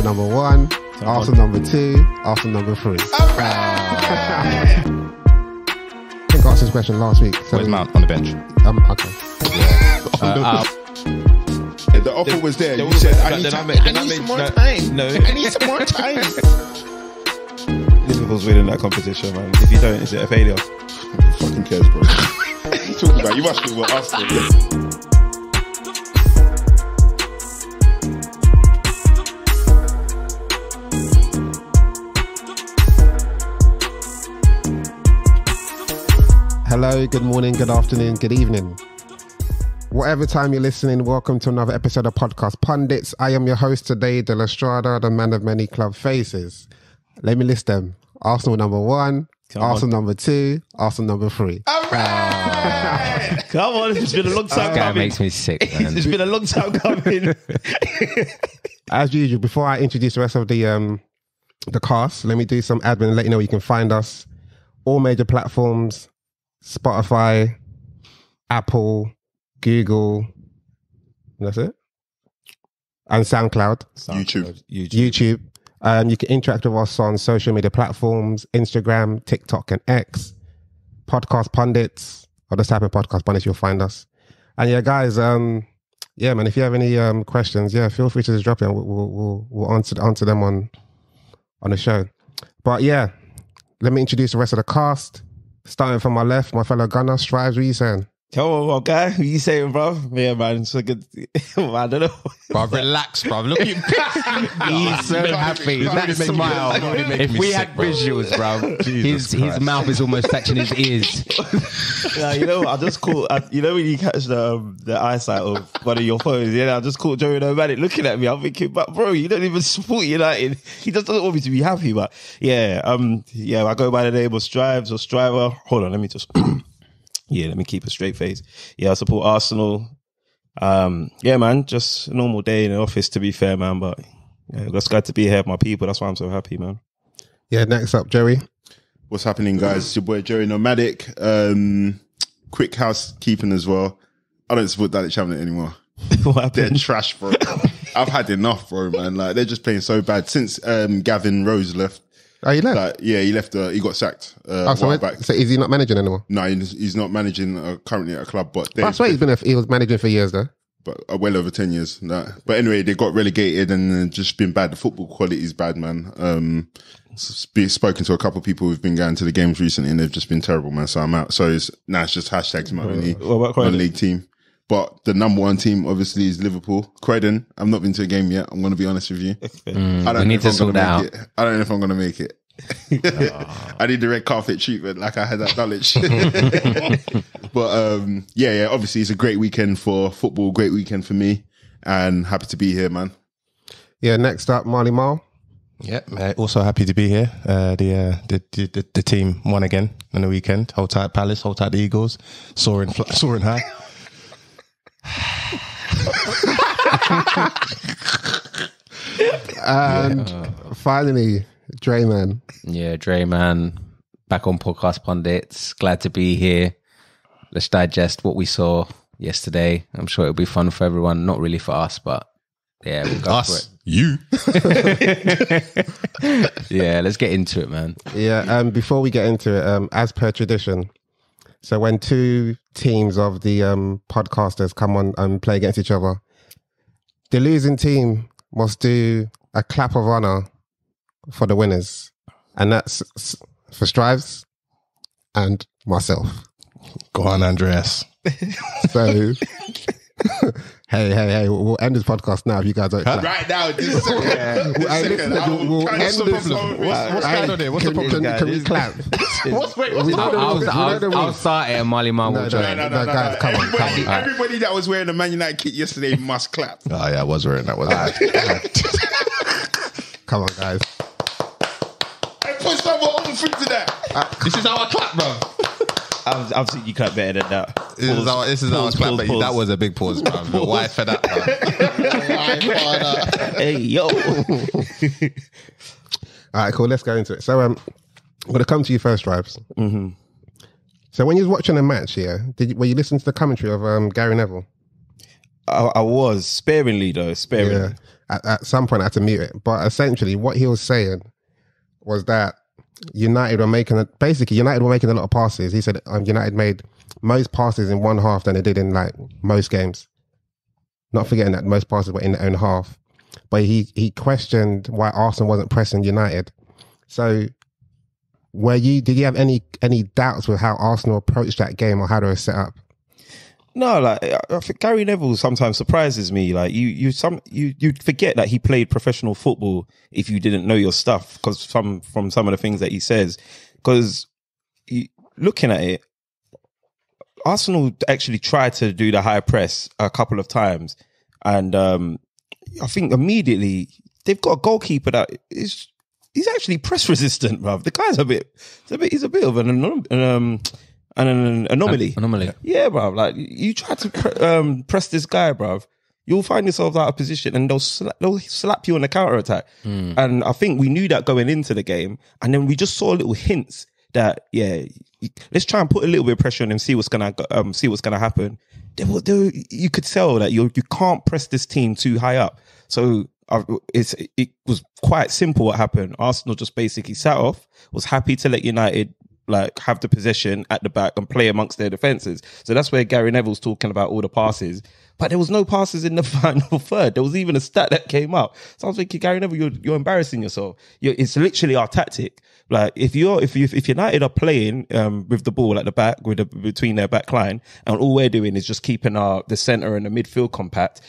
Arsenal number 1, Arsenal number 2, Arsenal number 3. I think I asked this question last week. So where's Mount on the bench? Okay. The offer was there. You said, I need some more time. No. I need some more time. Liverpool's winning that competition, man. If you don't, is it a failure? Fucking cares, bro. What are you talking about? You must be what Arsenal did. Hello, good morning, good afternoon, good evening. Whatever time you're listening, welcome to another episode of Podcast Pundits. I am your host today, De La Strada, the man of many club faces. Let me list them. Arsenal number 1, Arsenal number 2, Arsenal number 3. All right. Come on, it's been a long time This guy coming. makes me sick, man. It's been a long time coming. As usual, before I introduce the rest of the cast, let me do some admin and let you know where you can find us. All major platforms, Spotify, Apple, Google, that's it, and SoundCloud, YouTube. You can interact with us on social media platforms, Instagram, TikTok, and X. Podcast Pundits, or just type in Podcast Pundits, you'll find us. And yeah, guys, man, if you have any questions, feel free to just drop in. We'll answer them on the show. But yeah, let me introduce the rest of the cast. Starting from my left, my fellow gunner, Strives, what are you saying? Come on, my guy. What you saying, bro? Yeah, man. It's a good. I don't know. Bro, relax, bro. Look at you. He's so happy. That smile. If we had visuals, bro, his mouth is almost touching his ears. Yeah, you know, I just caught. You know when you catch the eyesight of one of your phones. Yeah, I just caught Joey Nomadic looking at me. I'm thinking, but bro, you don't even support United. He just doesn't want me to be happy. But yeah, I go by the name of Strives or Striver. Hold on, let me just. Yeah, let me keep a straight face. Yeah, I support Arsenal. Yeah, man, just a normal day in the office, to be fair, man. But yeah, just glad to be here with my people. That's why I'm so happy, man. Yeah, next up, Joey. What's happening, guys? It's your boy Joey Nomadic. Quick housekeeping as well. I don't support Danish Hamlet anymore. What happened? They're trash, bro. I've had enough, bro, man. Like, they're just playing so bad since Gavin Rose left. Oh, he left? Like, yeah, he left. He got sacked a while back. So is he not managing anymore? No, he's not managing currently at a club. But I swear he was managing for years, though. But well over 10 years. Nah. But anyway, they got relegated and just been bad. The football quality is bad, man. Spoken to a couple of people who've been going to the games recently and they've just been terrible, man. So I'm out. So it's just hashtags my only non-league team. But the number 1 team, obviously, is Liverpool. Croydon, I've not been to a game yet. I'm going to be honest with you. I don't know if I'm going to make it. I need the red carpet treatment like I had that knowledge. But yeah, obviously it's a great weekend for football, great weekend for me, and happy to be here, man. Yeah, next up, Marley Marl. Yeah, also happy to be here. The team won again on the weekend. Hold tight Palace, hold tight the Eagles, soaring high. And finally, Drayman. Yeah, Drayman, back on Podcast Pundits. Glad to be here. Let's digest what we saw yesterday. I'm sure it'll be fun for everyone. Not really for us, but yeah, we'll go for it. You. Yeah, let's get into it, man. Yeah, before we get into it, as per tradition, so when 2 teams of the podcasters come on and play against each other, the losing team must do a clap of honor for the winners, and that's for Strives and myself. Go on, Andreas. So hey, we'll end this podcast now if you guys don't clap. Right now, this second. We'll end this. What's going on here? What's the problem? Can we clap? I'll start it and Marley Marl will join. No, guys, come on. Everybody that was wearing the Man United kit yesterday must clap. Oh yeah, I was wearing that. Come on, guys. Hey, put some more on through to that. This is how I clap, bro. I've seen you clap better than that. This is our clap. Pause. That was a big pause, bro. Why for that, bro? Hey, yo. All right, cool. Let's go into it. So, I'm going to come to you first, Stripes. Mm-hmm. So, when you was watching the match, were you listening to the commentary of Gary Neville? I was sparingly, though. Sparingly. Yeah. at some point I had to mute it. But essentially, what he was saying was that United were making a lot of passes. He said United made most passes in one half than they did in like most games. Not forgetting that most passes were in their own half. But he questioned why Arsenal wasn't pressing United. So did you have any doubts with how Arsenal approached that game or how they were set up? No, like I think Gary Neville sometimes surprises me. Like you forget that he played professional football if you didn't know your stuff, because from some of the things that he says. Because looking at it, Arsenal actually tried to do the high press a couple of times, and I think immediately they've got a goalkeeper that he's actually press resistant, bruv. The guy's he's a bit of an anomaly. Yeah, bruv. Like you try to press this guy, bruv, you'll find yourself out of position and they'll slap you on the counter attack. And I think we knew that going into the game, and then we just saw little hints that let's try and put a little bit of pressure on him, see what's gonna happen. You could tell that you can't press this team too high up. So it was quite simple what happened. Arsenal just basically sat off, was happy to let United like have the possession at the back and play amongst their defences. So that's where Gary Neville's talking about all the passes. But there was no passes in the final third. There was even a stat that came up. So I was thinking, Gary Neville, you're embarrassing yourself. It's literally our tactic. Like if United are playing with the ball at the back, between their back line, and all we're doing is just keeping the centre and the midfield compact,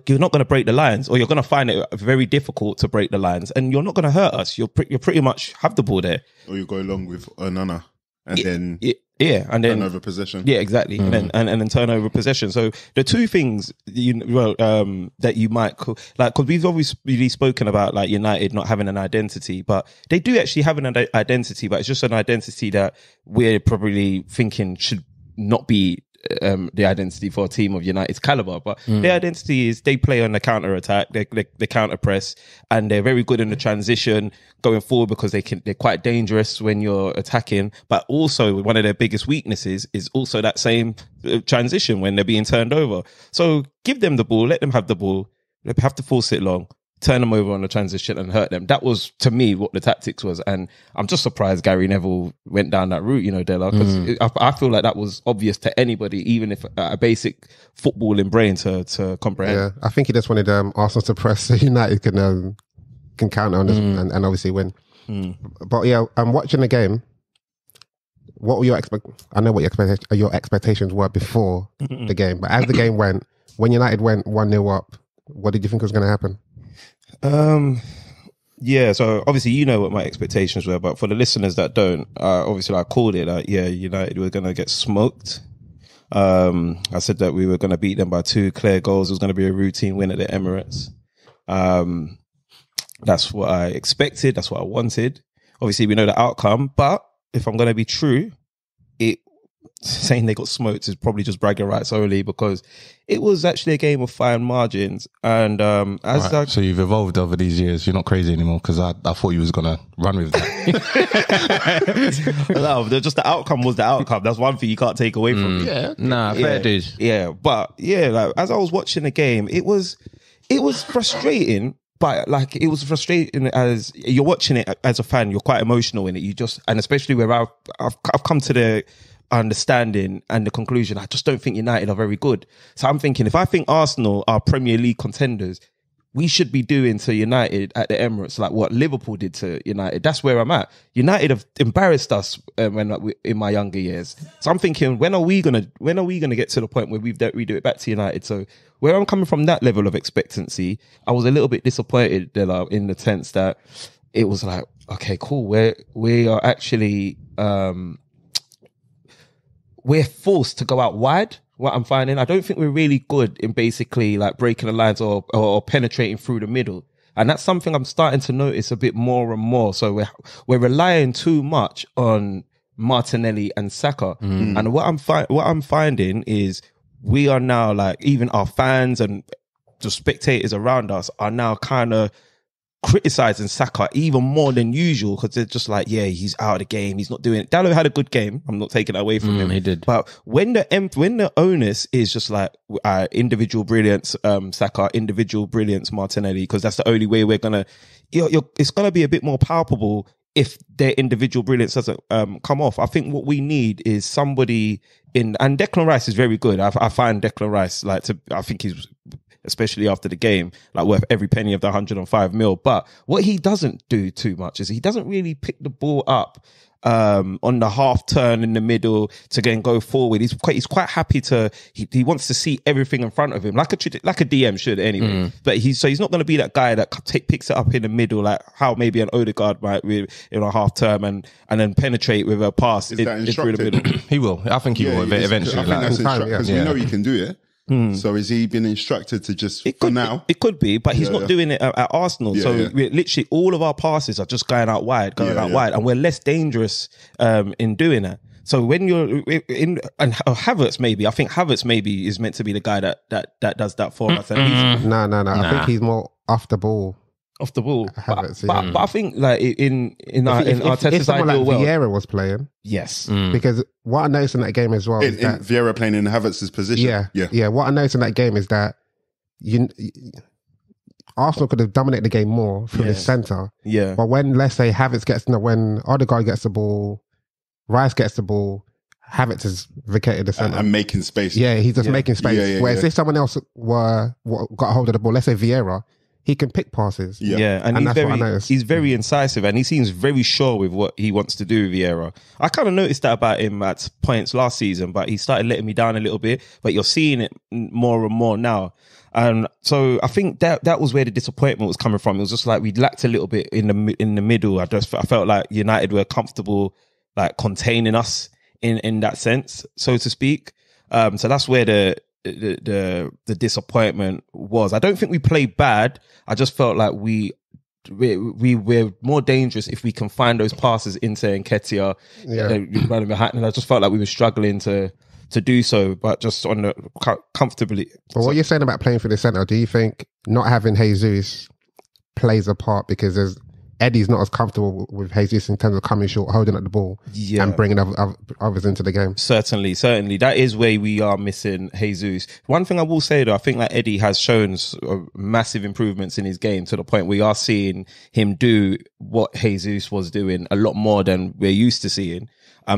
you're not going to break the lines, or you're going to find it very difficult to break the lines, and you're not going to hurt us. You're pretty much have the ball there, or you go along with Onana and then and then turn over possession. Yeah, exactly, and then turn over possession. So the two things that you might call, like, because we've obviously spoken about like United not having an identity, but they do actually have an identity, but it's just an identity that we're probably thinking should not be the identity for a team of United's caliber. But their identity is they play on the counter attack, they counter press, and they're very good in the transition going forward because they're quite dangerous when you're attacking. But also one of their biggest weaknesses is also that same transition when they're being turned over. So give them the ball, let them have the ball. They have to force it long, turn them over on the transition and hurt them. That was, to me, what the tactics was. And I'm just surprised Gary Neville went down that route, Della, because I feel like that was obvious to anybody, even if a basic footballing brain to comprehend. Yeah, I think he just wanted Arsenal to press so United can counter on this and obviously win. But yeah, I'm watching the game. What were I know what your expectations were before the game, but as the game went, when United went 1-0 up, what did you think was going to happen? Yeah, so obviously what my expectations were, but for the listeners that don't, obviously I called it like, United were going to get smoked. I said that we were going to beat them by 2 clear goals. It was going to be a routine win at the Emirates. That's what I expected. That's what I wanted. Obviously we know the outcome, but if I'm going to be true, saying they got smoked is probably just bragging rights only, because it was actually a game of fine margins. And so you've evolved over these years. You're not crazy anymore, because I thought you was gonna run with that. No, just the outcome was the outcome. That's one thing you can't take away from me. Yeah, fair dues. Yeah, but like as I was watching the game, it was frustrating. But like, it was frustrating as you're watching it as a fan. You're quite emotional in it. And especially where I've come to the understanding and the conclusion, I just don't think United are very good. So I'm thinking, if I think Arsenal are Premier League contenders, we should be doing to United at the Emirates like what Liverpool did to United. That's where I'm at. United have embarrassed us in my younger years. So I'm thinking, when are we gonna get to the point where we do it back to United? So where I'm coming from, that level of expectancy, I was a little bit disappointed in the sense that it was like, okay, cool, we are actually we're forced to go out wide. What I'm finding, I don't think we're really good in basically like breaking the lines or penetrating through the middle. And that's something I'm starting to notice a bit more and more. So we're relying too much on Martinelli and Saka. And what I'm finding is we are now, like, even our fans and the spectators around us are now kind of criticising Saka even more than usual because they're just like, yeah, he's out of the game. He's not doing it. Dalot had a good game. I'm not taking it away from him. He did. But when the onus is just like individual brilliance, Saka, individual brilliance, Martinelli, because that's the only way we're gonna. It's gonna be a bit more palpable if their individual brilliance doesn't come off. I think what we need is somebody and Declan Rice is very good. I find Declan Rice I think he's, especially after the game, like worth every penny of the 105 mil. But what he doesn't do too much is he doesn't really pick the ball up on the half turn in the middle to go forward. He's quite happy he wants to see everything in front of him, like a DM should anyway. But he's not going to be that guy that picks it up in the middle, like how maybe an Odegaard might in a half term and then penetrate with a pass through the middle. He will. I think he will eventually. I think that's because we know he can do it. So has he been instructed to just now? It could be, but he's not doing it at Arsenal. We're literally all of our passes are just going out wide, and we're less dangerous in doing that. So when you're in, and Havertz maybe, I think Havertz maybe is meant to be the guy that does that for us. No. I think he's more off the ball. Off the ball, Havertz, but I think like in Arteta's someone ideal like world, Vieira was playing, yes, because what I noticed in that game as well is that Vieira playing in Havertz's position. Yeah. What I noticed in that game is that Arsenal could have dominated the game more through the centre. Yeah, but when, let's say, when Odegaard gets the ball, Rice gets the ball, Havertz has vacated the centre and making space. Yeah, he's just making space. Whereas if someone else got a hold of the ball, let's say Vieira, he can pick passes. And he's very incisive, and he seems very sure with what he wants to do with Vieira. I kind of noticed that about him at points last season, but he started letting me down a little bit. But you're seeing it more and more now. And so I think that was where the disappointment was coming from. It was just like we lacked a little bit in the middle. I felt like United were comfortable like containing us in that sense, so to speak. So that's where the disappointment was. I don't think we played bad. I just felt like we were more dangerous if we can find those passes into Nketiah running behind, and I just felt like we were struggling to do so, but just on the comfortably. Well, what you're saying about playing for the centre, do you think not having Jesus plays a part because Eddie's not as comfortable with Jesus in terms of coming short, holding up the ball, and bringing others into the game? Certainly. That is where we are missing Jesus. One thing I will say though, I think that Eddie has shown massive improvements in his game to the point we are seeing him do what Jesus was doing a lot more than we're used to seeing.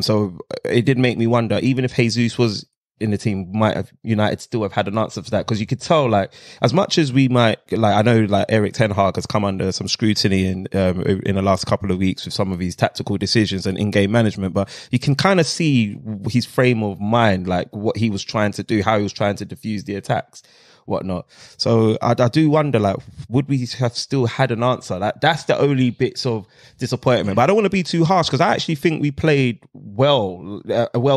So it did make me wonder, even if Jesus was in the team, might have United still have had an answer for that, because you could tell, like, as much as we might, like, I know like Eric Ten Hag has come under some scrutiny in the last couple of weeks with some of his tactical decisions and in-game management, but you can kind of see his frame of mind, like what he was trying to do, how he was trying to diffuse the attacks, whatnot. So I do wonder, like, would we have still had an answer? Like, that's the only bits of disappointment. But I don't want to be too harsh, because I actually think we played well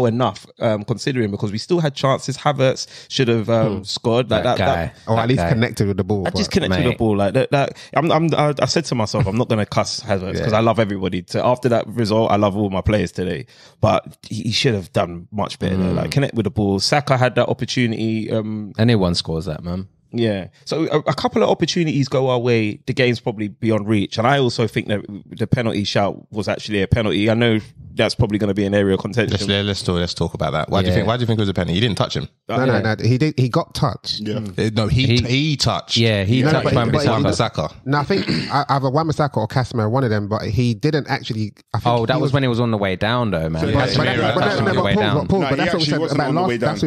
enough, considering, because we still had chances. Havertz should have scored like that. Or at least connected with the ball. I just connected with the ball like that. I said to myself, I'm not going to cuss Havertz because I love everybody. After that result, I love all my players today, but he should have done much better. Like, connect with the ball. Saka had that opportunity. Anyone scores that, man. Yeah. So a couple of opportunities go our way. The game's probably beyond reach. And I also think that the penalty shout was actually a penalty. I know that's probably going to be an area of contention. Let's talk about that. Why do you think it was a penalty? He didn't touch him. No. He got touched. Yeah. No, he touched. Yeah, he touched Wan-Bissaka. No, I think either Wan-Bissaka or Casemiro, one of them, but he didn't actually. That was when he was on the way down, though, man. But that's what he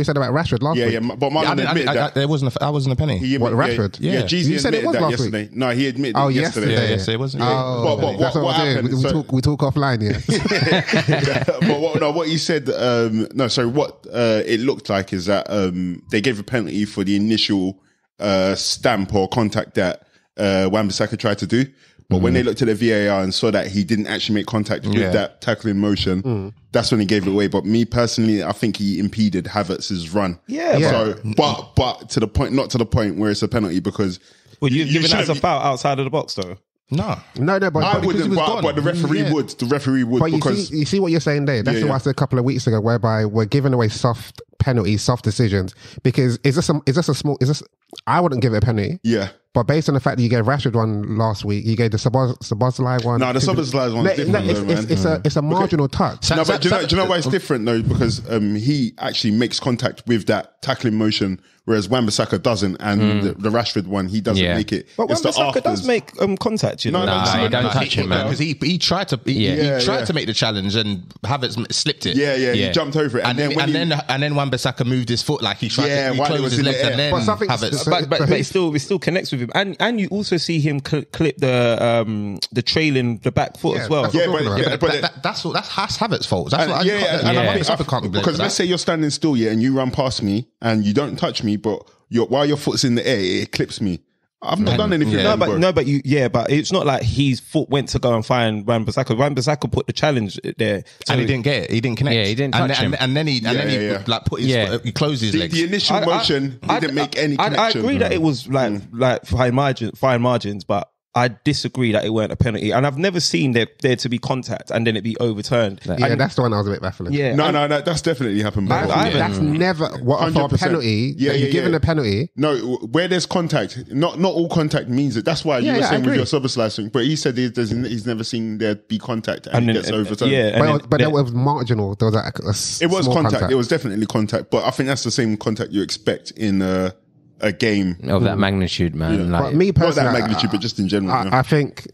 said about Rashford last week. Yeah, but Marlon admitted that. That wasn't a penny. Rashford? Yeah, you said it was last yesterday. week. No, he admitted it yesterday. Yeah, so it wasn't. Oh, that's what we're doing. We talk offline, But what he said, what it looked like is that they gave a penalty for the initial stamp or contact that Wan-Bissaka tried to do. But when they looked at the VAR and saw that he didn't actually make contact with that tackle in motion, that's when he gave it away. But me personally, I think he impeded Havertz's run. So, but to the point, not to the point where it's a penalty, because. Well, you've given that as a foul outside of the box, though. No, but I wouldn't. But the referee would. The referee would, but because you see what you're saying there. That's what I said a couple of weeks ago, whereby we're giving away soft penalties, soft decisions. Because I wouldn't give it a penalty. Yeah. But based on the fact that you gave Rashford one last week, you gave the Szoboszlai one. No, the Szoboszlai one's different though, man. It's a marginal touch. No, but do you know why it's different though? Because he actually makes contact with that tackling motion, whereas Wan-Bissaka doesn't, and the Rashford one, he doesn't make it. But Wan-Bissaka does make contact, you know. No, don't touch him, man. Because he tried to to make the challenge and Havertz slipped it. Yeah, he jumped over it, and then Wan-Bissaka moved his foot like he tried to close his legs, and then Havertz. But it still connects with him, and you also see him clip the trailing the back foot as well. But that's Havertz's fault. That's what I can't be blamed. Because let's say you're standing still, and you run past me and you don't touch me, but while your foot's in the air, it clips me. I've not done anything. But it's not like his foot went to go and find Wan-Bissaka. Wan-Bissaka put the challenge there, and he didn't get it. He didn't connect. Yeah, he didn't touch him. And then he like put his he closed his legs. The initial motion didn't make any connection. I agree that it was like fine margins, but I disagree that it weren't a penalty, and I've never seen there to be contact and then it be overturned. Yeah, that's the one I was a bit baffling. Yeah, no, that's definitely happened. That's never what for a penalty. Yeah, you're given a penalty. No, where there's contact, not all contact means it. That's why you were saying with your Szoboszlai thing. But he said he's never seen there be contact and it gets overturned. Yeah, but that was marginal. There was like it was contact. It was definitely contact. But I think that's the same contact you expect in a game of that magnitude, man. But me personally, not that magnitude, but just in general. I think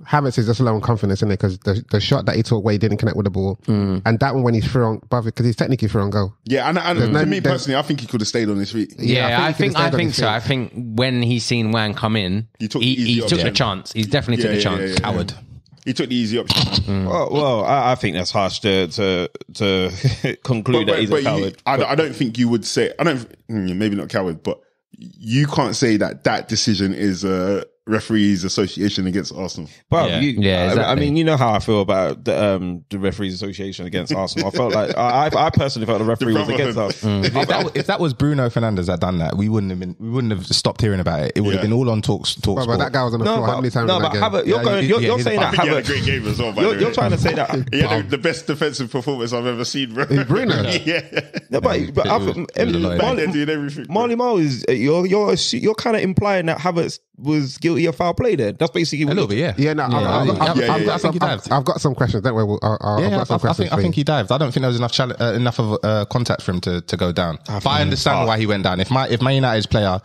Havertz is just low on confidence in it because the shot that he took where he didn't connect with the ball, and that one when he's through on, because he's technically through on goal. Yeah, and to me personally, I think he could have stayed on his feet. Yeah, I think so. I think when he seen Wan come in, he took the chance. He's definitely took the chance. Coward. He took the easy option. Well, I think that's harsh to conclude that he's a coward. I don't think you would say. Maybe not coward, but you can't say that decision is a referees association against Arsenal. But exactly. I mean, you know how I feel about the referees association against Arsenal. I felt like I personally felt the referee was against us. If that was Bruno Fernandes that done that, we wouldn't have stopped hearing about it. It would have been all on talk. But that guy was on the floor. How many times? No, but you're saying that he had a great game as well. You're trying to say that he had the best defensive performance I've ever seen, bro. Bruno. Marley Marl is you're kind of implying that Havertz was guilty of foul play there. That's basically a little bit, I've got some questions. Don't worry, I think he dived. I don't think there was enough of contact for him to go down. But I understand why he went down. If Man United's player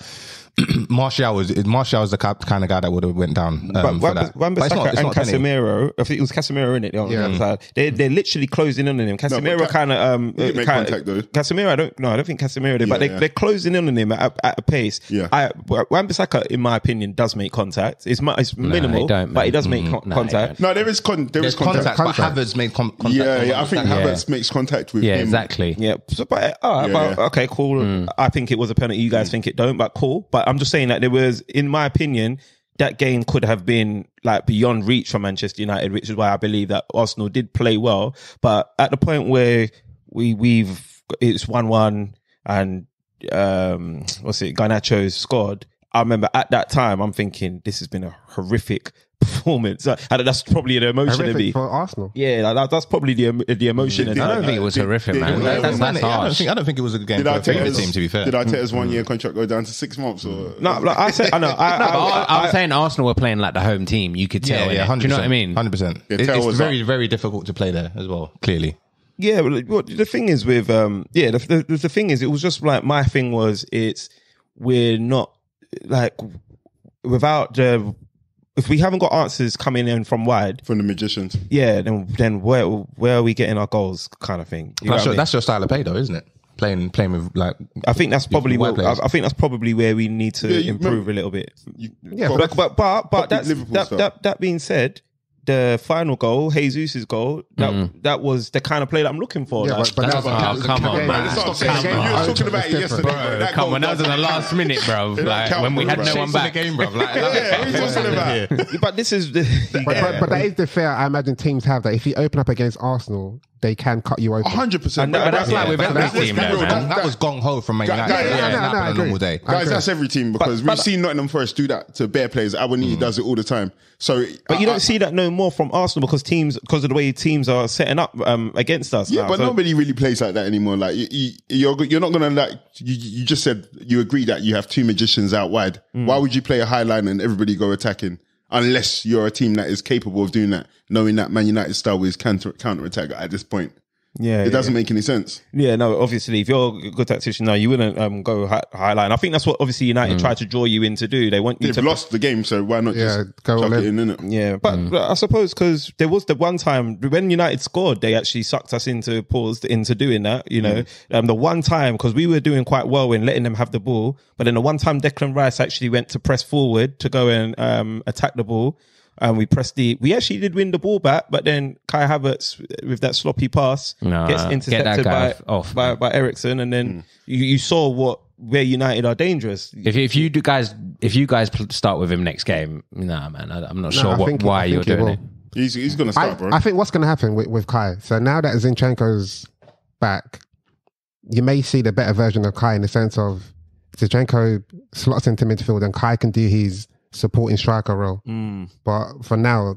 Martial was the kind of guy that would have went down for that. Wan-Bissaka and Casemiro, I think it was Casemiro in it. They're literally closing in on him. Casemiro kind of make contact though. Casemiro, I don't think Casemiro did, but they're closing in on him at a pace. Wan-Bissaka, in my opinion, does make contact. It's minimal, but he does make contact. No, there is contact. But Havertz made contact. I think Havertz makes contact with him. Exactly. Yeah, okay, cool. I think it was a penalty. You guys think it don't, but cool. But I'm just saying that there was, in my opinion, that game could have been like beyond reach for Manchester United, which is why I believe that Arsenal did play well. But at the point where it's 1-1 and Garnacho's scored, I remember at that time I'm thinking this has been a horrific performance. That's probably the emotion of me for Arsenal. Yeah, that's probably the emotion. I don't think it was horrific, man. That's harsh. I don't think it was a good game for the team. To be fair, did Arteta's 1 year contract go down to 6 months? Or no? Like I said, I know. I was saying Arsenal were playing like the home team. You could tell. Yeah, 100%. Do you know what I mean? 100%. It's very, very difficult to play there as well. Clearly. Yeah, well, the thing is with the thing is, it was just like my thing was we're not like without the. If we haven't got answers coming in from wide, from the magicians, then where are we getting our goals, kind of thing? That's your style of play, though, isn't it? Playing with like. I think that's probably where we need to improve a little bit. But that being said, the final goal, Jesus' goal, that was the kind of play that I'm looking for. Yeah, but come on, man. You were talking about it yesterday, Come on, that was in the last minute, bro. Like when we had no one back. Game, bro. What are you talking about? But this is but that is the fear I imagine teams have, that if you open up against Arsenal, they can cut you open. 100%. But that's like with every team, be real, man. That was gong ho from Man United. I a normal day. Guys, that's every team because we've seen Nottingham Forest do that to bare players. Awoniyi does it all the time. So, but you don't see that no more from Arsenal because of the way teams are setting up against us. Yeah, now. but nobody really plays like that anymore. Like you're not gonna like. You just said you agree that you have two magicians out wide. Why would you play a high line and everybody go attacking? Unless you're a team that is capable of doing that, knowing that Man United style is counter attack at this point. Yeah, it doesn't make any sense. Yeah, no, obviously, if you're a good tactician, no, you wouldn't go high line. I think that's what obviously United tried to draw you in to do. They want you They've lost the game, so why not just go chuck all it in. in, innit? Yeah, but I suppose because there was the one time when United scored, they actually sucked us into doing that. You know, the one time because we were doing quite well in letting them have the ball, but then the one time Declan Rice actually went to press forward to go and attack the ball. And we actually did win the ball back, but then Kai Havertz with that sloppy pass gets intercepted by Ericsson, and then you saw where United are dangerous. If you guys start with him next game, man, I'm not sure why you're doing it. He's going to start, bro. I think what's going to happen with Kai. So now that Zinchenko's back, you may see the better version of Kai in the sense of Zinchenko slots into midfield and Kai can do his supporting striker role. But for now,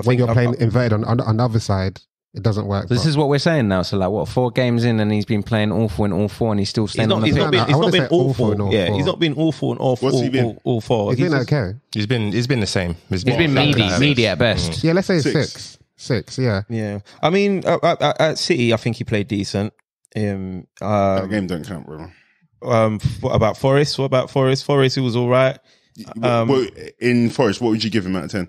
when you're playing inverted on the other side, it doesn't work. This is what we're saying now. So like, 4 games in and he's been playing awful in all 4 and he's still staying on the pitch. He's not been awful. Yeah, he's not been awful in all 4. What's he been? All 4. He's been okay. He's been the same. He's been meaty at best. Yeah, let's say 6. Yeah. Yeah. I mean, at City, I think he played decent. That game don't count, bro. What about Forest? Forest, he was all right. In Forest, what would you give him out of 10?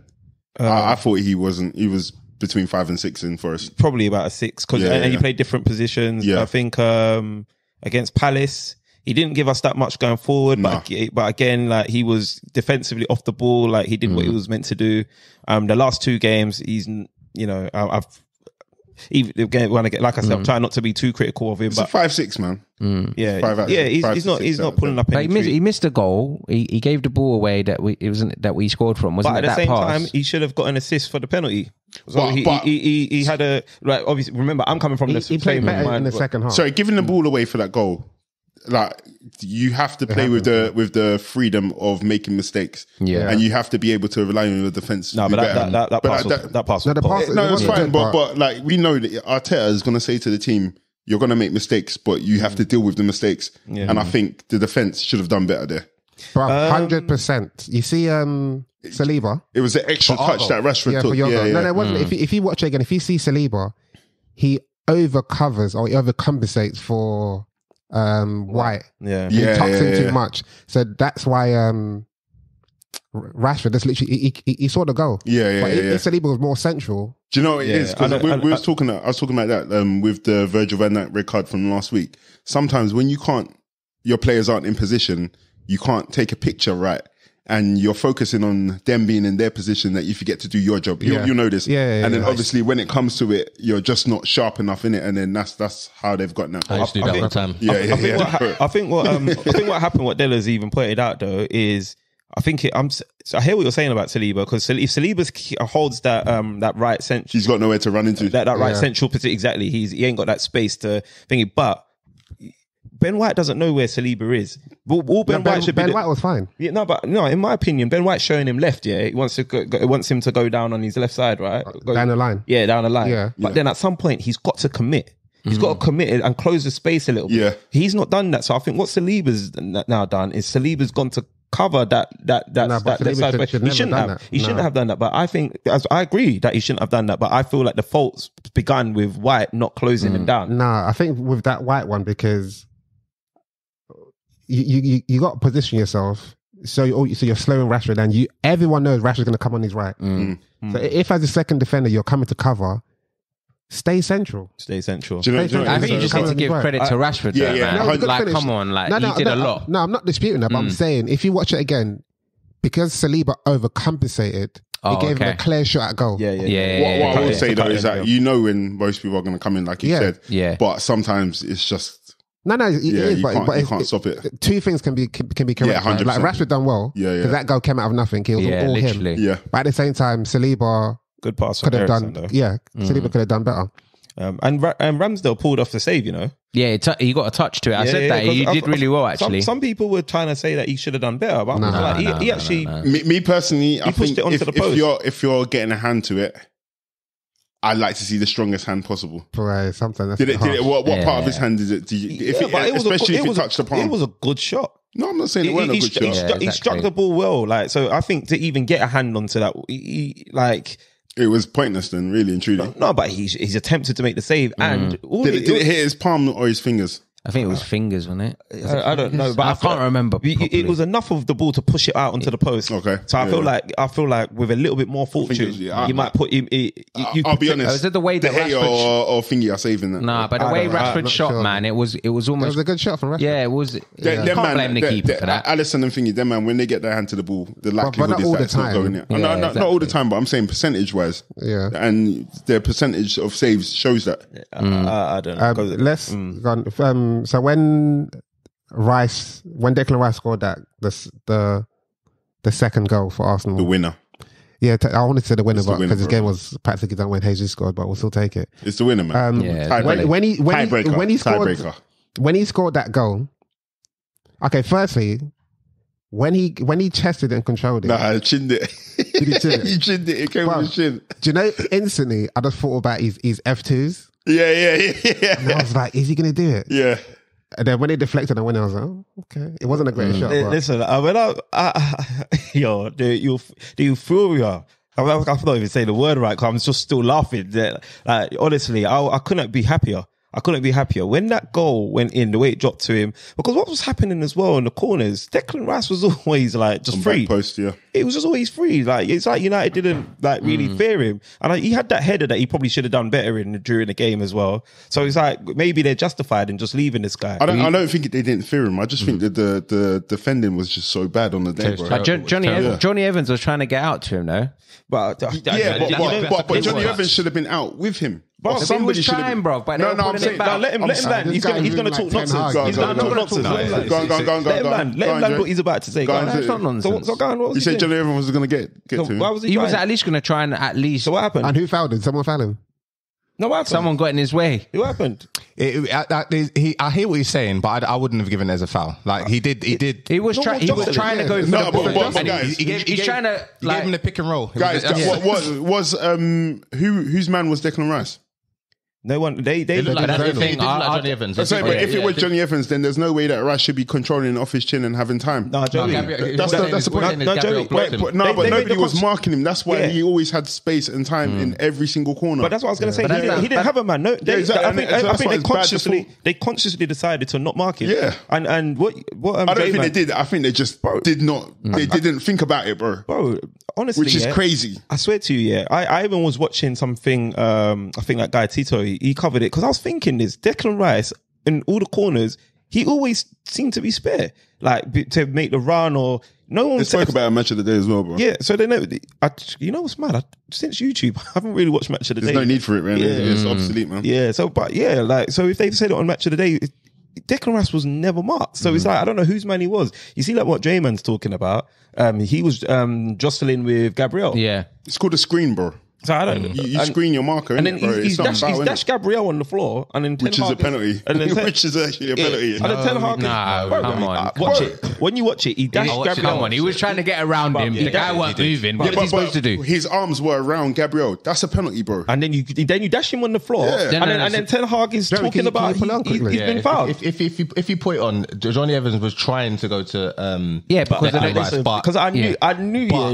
I thought he wasn't. He was between 5 and 6 in Forest. Probably about a 6 because he played different positions. Yeah. I think against Palace, he didn't give us that much going forward, but again, like he was defensively off the ball, like he did what he was meant to do. The last 2 games, he's I've. Even again, when I get, like I said, I'm trying not to be too critical of him. It's but a 5-6, man. He's not pulling up. He missed a goal. He gave the ball away that we scored from. Wasn't but it at the that same pass? time, he should have got an assist for the penalty. So he had a like. Obviously, remember, I'm coming from He played better in the second half. Sorry, giving the ball away for that goal. Like you have to play with the freedom of making mistakes, and you have to be able to rely on your defense. No, but that pass. No, it's fine. But like we know that Arteta is going to say to the team, "You're going to make mistakes, but you have to deal with the mistakes." Yeah. And I think the defense should have done better there. 100%. You see, Saliba. It was the extra touch that Rashford took. No, it wasn't. If you watch it again, if you see Saliba, he overcovers or he overcompensates for White. He tucks him too much. So that's why Rashford just literally he saw the goal. If Saliba was more central. Do you know what it is? Because I was talking about that with the Virgil van Dijk red card from last week. Sometimes when your players aren't in position, you can't take a picture right. And you're focusing on them being in their position that you forget to do your job. You know this. And then obviously when it comes to it, you're just not sharp enough in it. And then that's how they've gotten that. I used to do that all the time. I think what happened, what Della's even pointed out though, is I hear what you're saying about Saliba, because if Saliba holds that right central, he's got nowhere to run into. That right central position, exactly. He ain't got that space to think. But Ben White doesn't know where Saliba is. Ben White was fine. Yeah, in my opinion, Ben White's showing him left. Yeah, he wants him to go down on his left side, right? Down the line. Yeah, down the line. Yeah. But then at some point, he's got to commit. He's got to commit and close the space a little bit. Yeah. He's not done that. So I think what Saliba's now done is Saliba's gone to cover that side. He shouldn't have done that. But I think, I agree that he shouldn't have done that. But I feel like the fault's begun with White not closing him down. Nah, I think with that White one, because you got to position yourself. So you're slowing Rashford, and everyone knows Rashford's going to come on his right. So if as a second defender you're coming to cover, stay central. Stay central. I think you just need to give credit to Rashford. Man. Come on, he did a lot. No, I'm not disputing that, but I'm saying if you watch it again, because Saliba overcompensated, he gave him a clear shot at goal. What I will say though is that when most people are going to come in, like you said. Yeah. But sometimes it's just. No, you can't stop it. 2 things can be correct. Yeah, 100%. Like Rashford done well. Because that goal came out of nothing. It was all literally. him. Yeah. But at the same time, Saliba good pass could have done. Saliba could have done better. And Ramsdale pulled off the save, you know. Yeah, he got a touch to it. I said that he did really well. Actually, some people were trying to say that he should have done better, but he actually. Me personally, I pushed think it onto the post. if you're getting a hand to it, I'd like to see the strongest hand possible. Right, something. What part of his hand is it? Especially if it touched the palm. It was a good shot. No, I'm not saying it wasn't a good shot. He struck the ball well. Like, so I think to even get a hand onto that, it was pointless then, really and truly. No, but he's attempted to make the save, and did it hit his palm or his fingers? I think it was fingers, wasn't it? I don't know, but I can't remember. It was enough of the ball to push it out onto the post. Okay, so I feel like with a little bit more fortune, you might put him. I'll be honest. Was it the way that Rashford or Thingy are saving that? Nah, but the way Rashford shot, man, it was almost. It was a good shot from Rashford. Yeah, it was. Can't blame the keeper for that. Alisson and Thingy, them man, when they get their hand to the ball, the likelihood is that it's not going in. Not all the time, but I'm saying percentage wise. Yeah, and their percentage of saves shows that. I don't know. Let's go on. So when Declan Rice scored that the second goal for Arsenal, the winner. Yeah, I wanted to say the winner, but because this game was practically done when Jesus scored, but we'll still take it. It's the winner, man. When he scored that goal. Okay, firstly, when he chested it and controlled it. Nah, he chinned it. Did he chin it? He chinned it. It came with his chin. Do you know, instantly, I just thought about his F2s. Yeah. And I was like, is he going to do it? Yeah. And then when he deflected and went, I was like, oh, okay. It wasn't a great shot. But. Listen, do you feel you? I can't even say the word right because I'm just still laughing. Like, honestly, I couldn't be happier. When that goal went in, the way it dropped to him, because what was happening as well in the corners, Declan Rice was always like just free. Post, yeah. It was just always free. Like, it's like United didn't like really fear him, and he had that header that he probably should have done better during the game as well. So it's like maybe they're justified in just leaving this guy. I don't think they didn't fear him. I just think that the defending was just so bad on the day, bro. Johnny Evans was trying to get out to him, though. But Johnny Evans should have been out with him. Bro, somebody was trying, bro. But no, I'm saying, let him land. He's going to talk nonsense. He's going to talk nonsense. Go on. Let him land what he's about to say. That's not nonsense. So go on. You said Johnny Evans was going to get to him. He was at least going to try and So what happened? And who fouled him? Someone fouled him? No, what happened? Someone got in his way. What happened? I hear what he's saying, but I wouldn't have given it as a foul. Like he did. He was trying to go for the ball. Guys, he's trying to give him the pick and roll. Guys, whose man was Declan Rice? No one. They looked like Johnny Evans. But if it was Johnny Evans, then there's no way that Rice should be controlling off his chin and having time. No, Joey. That's the point. But nobody was marking him. That's why he always had space and time in every single corner. But that's what I was going to say. He didn't have a man. No, I think they consciously decided to not mark him. Yeah. And what I don't think they did. I think they just did not. They didn't think about it, bro. Honestly, which is crazy. I swear to you, I even was watching something. I think that guy Tito, he covered it because I was thinking this Declan Rice in all the corners, he always seemed to be spare, like to make the run or no one. They spoke about a match of the day as well, bro. Yeah, so they know. You know what's mad? Since YouTube, I haven't really watched match of the day. There's no need for it, man. Yeah. It's obsolete, man. Yeah. So if they've said it on match of the day. Declan Rice was never marked. So it's like, I don't know whose man he was. You see like what J-Man's talking about? He was jostling with Gabriel. Yeah. It's called a screen, bro. So I don't. You screen your marker, and then bro. he's dashed Gabriel on the floor, and then which is a penalty. And then which is actually a penalty. And then Ten Hag. Come on. Watch it. When you watch it, he dashed Gabriel. Come on, he was trying to get around him. The guy wasn't moving. What was he supposed to do? His arms were around Gabriel. That's a penalty, bro. And then you dash him on the floor, and then Ten Hag is talking about he's been fouled. If you put it on, Johnny Evans was trying to go to because I knew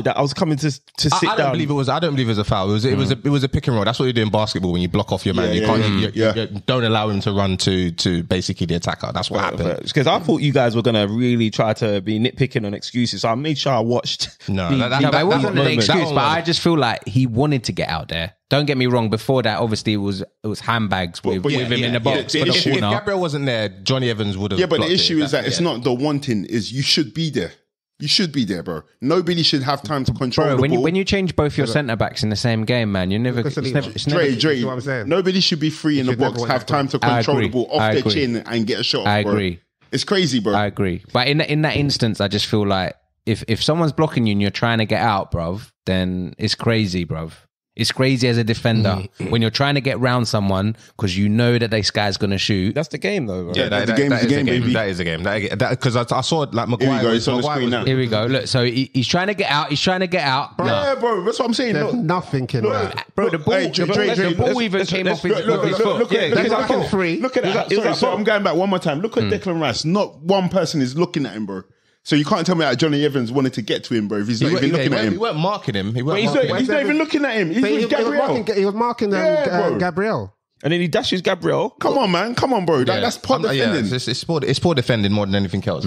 that I was coming to sit down. I don't believe it was a foul. It was a pick and roll. That's what you do in basketball when you block off your man. You don't allow him to run to basically the attacker. That's what happened. Because I thought you guys were going to really try to be nitpicking on excuses. So I made sure I watched. That wasn't an excuse, but I just feel like he wanted to get out there. Don't get me wrong. Before that, obviously, it was handbags with him in the box. If Gabriel wasn't there, Johnny Evans would have. Yeah, but the issue is that it's not the wanting. Is you should be there. You should be there, bro. Nobody should have time to control the ball. When you change both your centre backs in the same game, man, you're never. Dre, nobody should be free in the box, have time to control the ball off their chin and get a shot. I agree. It's crazy, bro. I agree. But in that instance, I just feel like if someone's blocking you and you're trying to get out, bruv, then it's crazy, bruv. It's crazy as a defender when you're trying to get round someone because you know that this guy's going to shoot. That's the game, though. Bro. Yeah, the game is the game, baby. That is a game. Because I saw like Maguire. Here we go. It's on the screen now. Here we go. Look, so he's trying to get out. He's trying to get out. Yeah, bro. That's what I'm saying. There's Look, nothing in that. Bro, the ball, Hey, the ball even came off his foot. Look at That's that. fucking free. Look at that. Sorry, I'm going back one more time. Look at Declan Rice. Not one person is looking at him, bro. So you can't tell me that Johnny Evans wanted to get to him, bro, if he's not even looking at him. He weren't marking him. He's not even looking at him. He's with Gabriel. He was marking bro. Gabriel. And then he dashes Gabriel. Come on, man. Come on, bro. That's poor defending. It's poor defending more than anything else.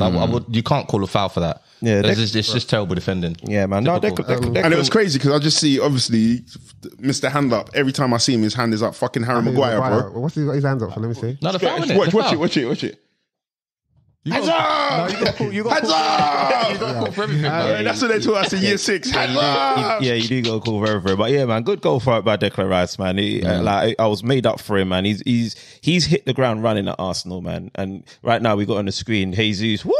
You can't call a foul for that. Yeah, it's just terrible defending. Yeah, man. No, And it was crazy because I just see, obviously, Mr. Hand up. Every time I see him, his hand is up. Fucking Harry Maguire, bro. What's he got his hands up for? Let me see. No, the foul, innit? Watch it. Hands up! Hands up! That's what they taught us in year 6. Hands up! Yeah, you do got a call for everything. But yeah, man, good goal for it by Declan Rice, man. Like I was made up for him, man. He's hit the ground running at Arsenal, man. And right now we got on the screen Jesus. Woo!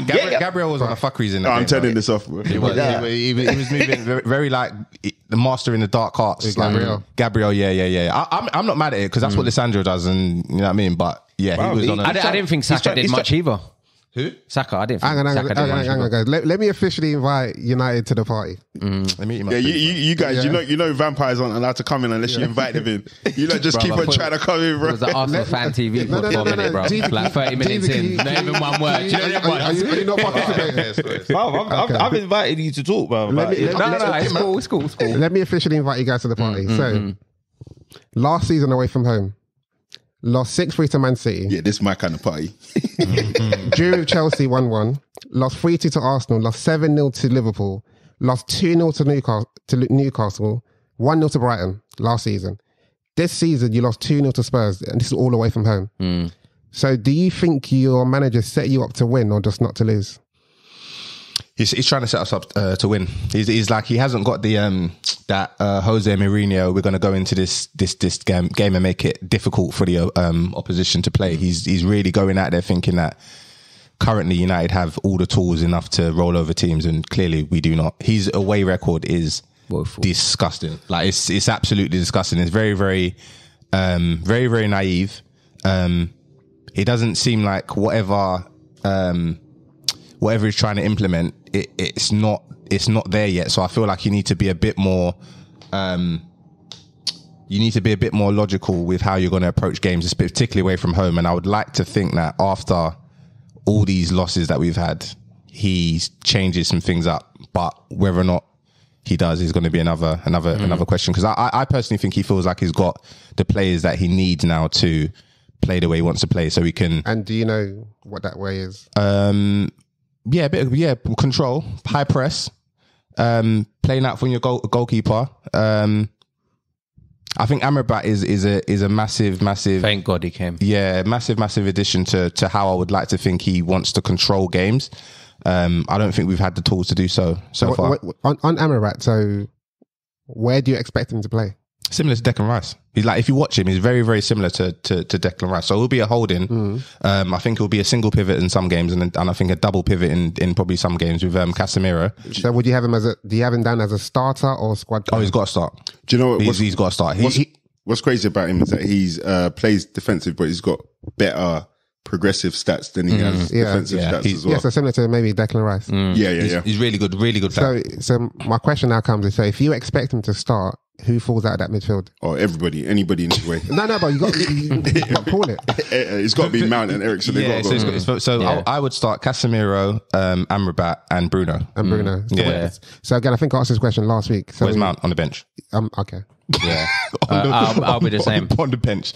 Gabriel was on a fuckeries in that I'm game, turning bro. this off, bro. He was moving very like the master in the dark arts. Gabriel, yeah. I'm not mad at it because that's what Lissandro does, and you know what I mean. But yeah, he was on. I didn't think Saka did much either. Who? Saka, I didn't think Hang Saka on, guys. Let me officially invite United to the party. Let me eat my Yeah, food. you guys, you know, vampires aren't allowed to come in unless you invite them in. You lot just keep on trying to come in, bro. It was the Arsenal fan TV for 4 minutes, bro. Like 30 minutes in, not even one word. You know that one? Are you not participating? I've invited you to talk, man. No, it's cool. Let me officially invite you guys to the party. So, last season away from home, lost 6-3 to Man City. Yeah, this is my kind of party. Drew with Chelsea 1-1. Lost 3-2 to Arsenal. Lost 7-0 to Liverpool. Lost 2-0 to Newcastle. 1-0 to Brighton last season. This season, you lost 2-0 to Spurs, and this is all away from home. So do you think your manager set you up to win or just not to lose? He's trying to set us up to win. He's like, he hasn't got the that Jose Mourinho, we're going to go into this game and make it difficult for the opposition to play. He's really going out there thinking that currently United have all the tools enough to roll over teams, and clearly we do not. His away record is disgusting. Like it's absolutely disgusting. It's very, very, very naive. It doesn't seem like whatever he's trying to implement, it's not there yet. So I feel like you need to be a bit more logical with how you're going to approach games, particularly away from home. And I would like to think that after all these losses that we've had, he changes some things up. But whether or not he does is going to be another question. Because I personally think he feels like he's got the players that he needs now to play the way he wants to play, so he can. And do you know what that way is? Yeah, a bit of control, high press, playing out from your goalkeeper. I think Amrabat is a massive. Thank God he came. Yeah, massive addition to how I would like to think he wants to control games. I don't think we've had the tools to do so far. On Amrabat, so where do you expect him to play? Similar to Declan Rice. He's like, if you watch him, he's very, very similar to Declan Rice. So it'll be a holding. I think it'll be a single pivot in some games, and I think a double pivot in probably some games with Casemiro. So would you have him do you have him down as a starter or squad player? Oh, he's got to start. Do you know what? He's got to start. What's crazy about him is that he's plays defensive, but he's got better progressive stats than he has defensive stats as well. Yeah, so similar to maybe Declan Rice. Yeah. He's really good. So my question now comes is, so if you expect him to start, who falls out of that midfield? Oh, anybody in his way. No, but you got to pull it. It's got to be Mount and Eriksen. I would start Casemiro, Amrabat, and Bruno. So again, I think I asked this question last week. So where's Mount on the bench? Okay. Yeah, I'll be the same on the bench.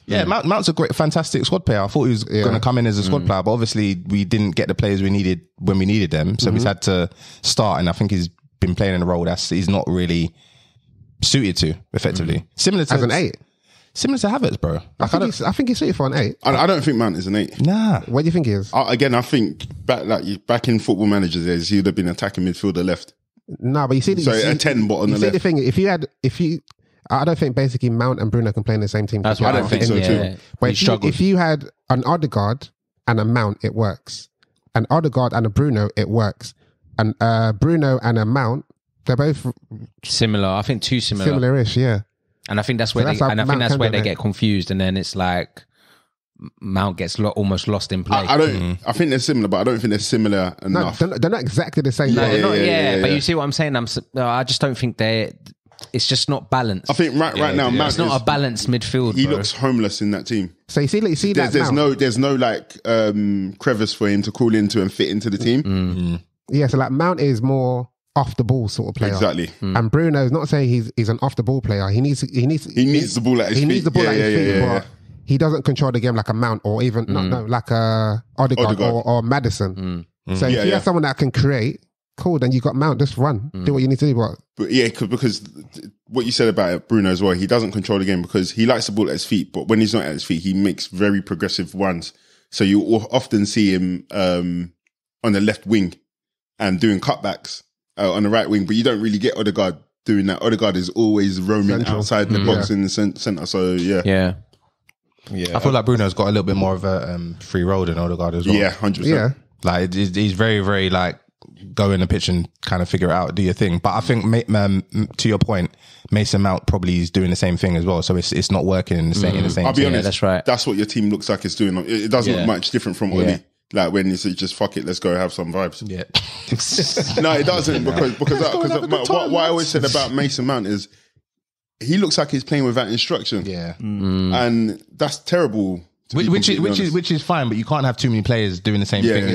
Yeah, Mount's a fantastic squad player. I thought he was going to come in as a squad player, but obviously we didn't get the players we needed when we needed them, so he's had to start. And I think he's been playing in a role he's not really suited to effectively. Similar to as an 8. Similar to Havertz, bro. I think he's suited for an 8. I don't think Mount is an 8. Nah. What do you think he is? I think back in Football Manager days, he would have been attacking midfielder left. No, but you see, a 10 bot on the left. The thing, I don't think basically Mount and Bruno can play in the same team. That's what I don't think so too. But if you had an Odegaard and a Mount, it works. An Odegaard and a Bruno, it works. And Bruno and a Mount, They're both similar. I think too similar. similar-ish, yeah. And I think that's where they get confused, and then it's like Mount gets almost lost in play. I think they're similar, but I don't think they're similar enough. No, they're not exactly the same. No, they're not. But you see what I'm saying? I just don't think it's just not balanced. I think right now, Mount it's not a balanced midfield. He looks homeless in that team. So you see there's no like crevice for him to crawl into and fit into the team. Mm-hmm. Yeah, so like Mount is more off the ball sort of player. Exactly. And Bruno's not saying he's an off the ball player. He needs the ball at his feet. He needs the ball at his feet, but he doesn't control the game like a Mount or even like a Odegaard. Or Maddison. So if you have someone that can create, cool, then you got Mount, just run. Do what you need to do. But yeah, because what you said about Bruno as well, he doesn't control the game because he likes the ball at his feet, but when he's not at his feet, he makes very progressive runs. So you often see him on the left wing and doing cutbacks on the right wing, but you don't really get Odegaard doing that. Odegaard is always roaming outside the box in the centre. So yeah. I feel like Bruno's got a little bit more of a free roll than Odegaard as well. Yeah, 100%. Yeah. Like he's very, very like go in the pitch and kind of figure it out, do your thing. But I think to your point, Mason Mount probably is doing the same thing as well. So it's not working in the same. I'll be honest, that's right. That's what your team looks like it's doing. It doesn't look much different from Oli. Like when you say just fuck it, let's go have some vibes. Yeah. No, it doesn't because what I always said about Mason Mount is he looks like he's playing without instruction. Yeah. And that's terrible. Which is fine, but you can't have too many players doing the same thing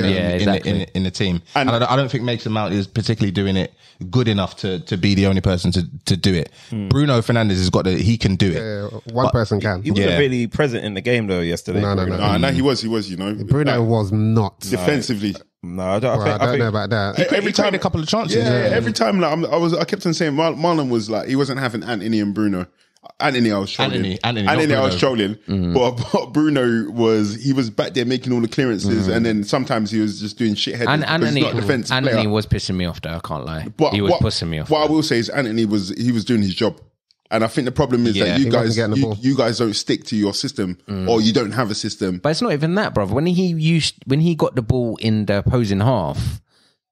in the team. And I don't think Mason Mount is particularly doing it good enough to be the only person to do it. Bruno Fernandes has got he can do it. One person can. He wasn't really present in the game though yesterday. No, he was, you know. Bruno was not. Defensively. No, I don't know about that. Every time a couple of chances. Every time like, I kept on saying Marlon was like he wasn't having Anthony and Bruno. Anthony, I was trolling. Anthony, I was trolling. But Bruno was back there making all the clearances, and then sometimes he was just doing shithead. And Anthony was pissing me off though. I can't lie. But he was pissing me off. What I will say is Anthony was doing his job. And I think the problem is that you guys don't stick to your system, or you don't have a system. But it's not even that, brother. When he got the ball in the opposing half,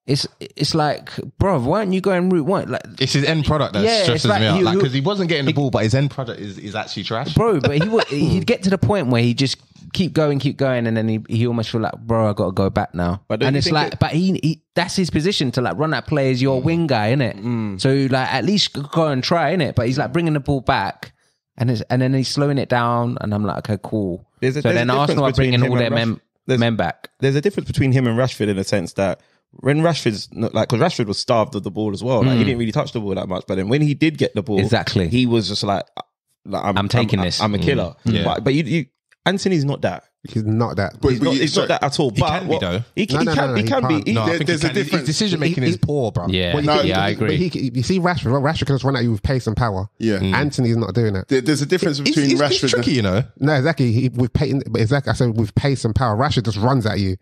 it's like, bro, why aren't you going route one? Like, it's his end product that stresses me out. Like, because he wasn't getting the ball, but his end product is actually trash, bro. But he'd get to the point where he just keep going, and then he almost feel like, bro, I got to go back now. And it's like, but he that's his position to like run that play as your wing guy, innit? So like at least go and try, innit? But he's like bringing the ball back, and then he's slowing it down, and I'm like, okay, cool. So then Arsenal are bringing all their men back. There's a difference between him and Rashford in the sense that when Rashford's not, like, because Rashford was starved of the ball as well. Like he didn't really touch the ball that much, but then when he did get the ball, he was just like I'm taking this. I'm a killer. But you Anthony's not that. He's not that. He's not that at all. He can be though. He can be. There's a difference. His decision making is poor, bro. Yeah, I agree. You see Rashford. Rashford can just run at you with pace and power. Yeah, Anthony's not doing it. There's a difference between Rashford. It's tricky, you know. No, exactly. I said with pace and power. Rashford just runs at you.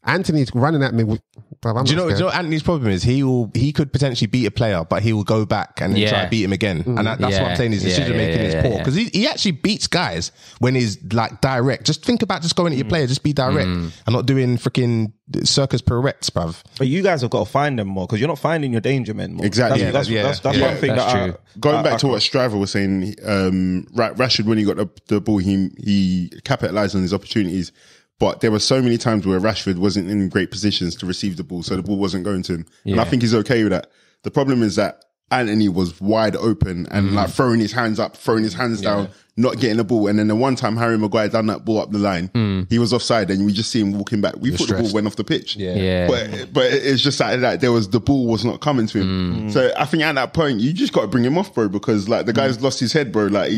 Anthony's running at me. Do you know what Anthony's problem is? He could potentially beat a player, but he will go back and then try to beat him again. And that's what I'm saying. His decision making is poor because he actually beats guys when he's like direct. Just think about just going at your player, just be direct and not doing freaking circus pirouettes, bruv. But you guys have got to find them more because you're not finding your danger men more. Exactly. That's one thing that's true. Going back to what Straver was saying, Rashford when he got the ball, he capitalized on his opportunities. But there were so many times where Rashford wasn't in great positions to receive the ball, so the ball wasn't going to him. And I think he's okay with that. The problem is that Anthony was wide open and like throwing his hands up, throwing his hands down, not getting the ball. And then the one time Harry Maguire done that ball up the line, he was offside and we just see him walking back. We thought the ball went off the pitch. But it's just like the ball was not coming to him. So I think at that point, you just got to bring him off, bro, because like the guy's lost his head, bro. Like,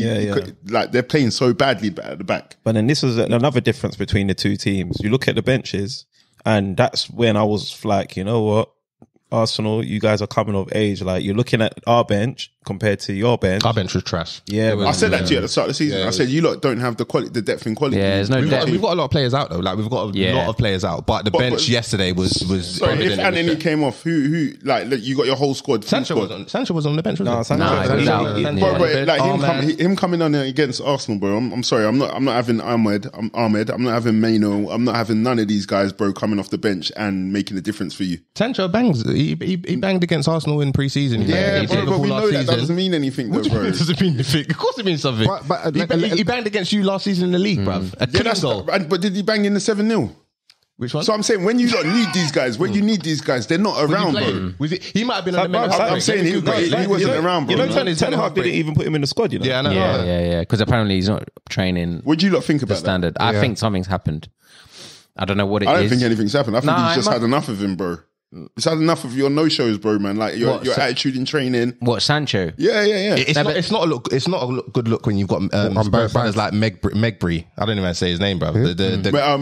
like they're playing so badly at the back. But then this was another difference between the two teams. You look at the benches and that's when I was like, you know what? Arsenal, you guys are coming of age. Like you're looking at our bench, compared to your bench. Our bench was trash. Yeah, I said that to you at the start of the season. I said you lot don't have the quality, the depth in quality. Yeah, there's no depth. We've got a lot of players out though. Like we've got a lot of players out, but the bench yesterday was. So if Anthony came off, who like you got your whole squad? Sancho was on the bench. No, Him coming on against Arsenal, bro. I'm sorry. I'm not having Ahmed. I'm not having Maino. I'm not having none of these guys, bro, coming off the bench and making a difference for you. Sancho bangs. He banged against Arsenal in pre-season. Yeah, but we know that doesn't mean anything, though, bro. It doesn't mean anything. Of course, it means something. But he banged against you last season in the league, bruv. A clean goal. But did he bang in the 7-0? Which one? So I'm saying when you don't need these guys, they're not around, bro. He might have been on the mental I'm saying he wasn't around, bro. You know, Ten Hag didn't even put him in the squad, you know? Yeah, I know. Yeah. Because apparently he's not training. What do you lot think about the standard? that? I think something's happened. I don't know what it is. I don't think anything's happened. I think he's just had enough of him, bro. He's had enough of your no-shows, bro, man. Like your attitude in training. What, Sancho? Yeah. It's not a good look when you've got brothers like Megbri. I don't even say his name, bruv.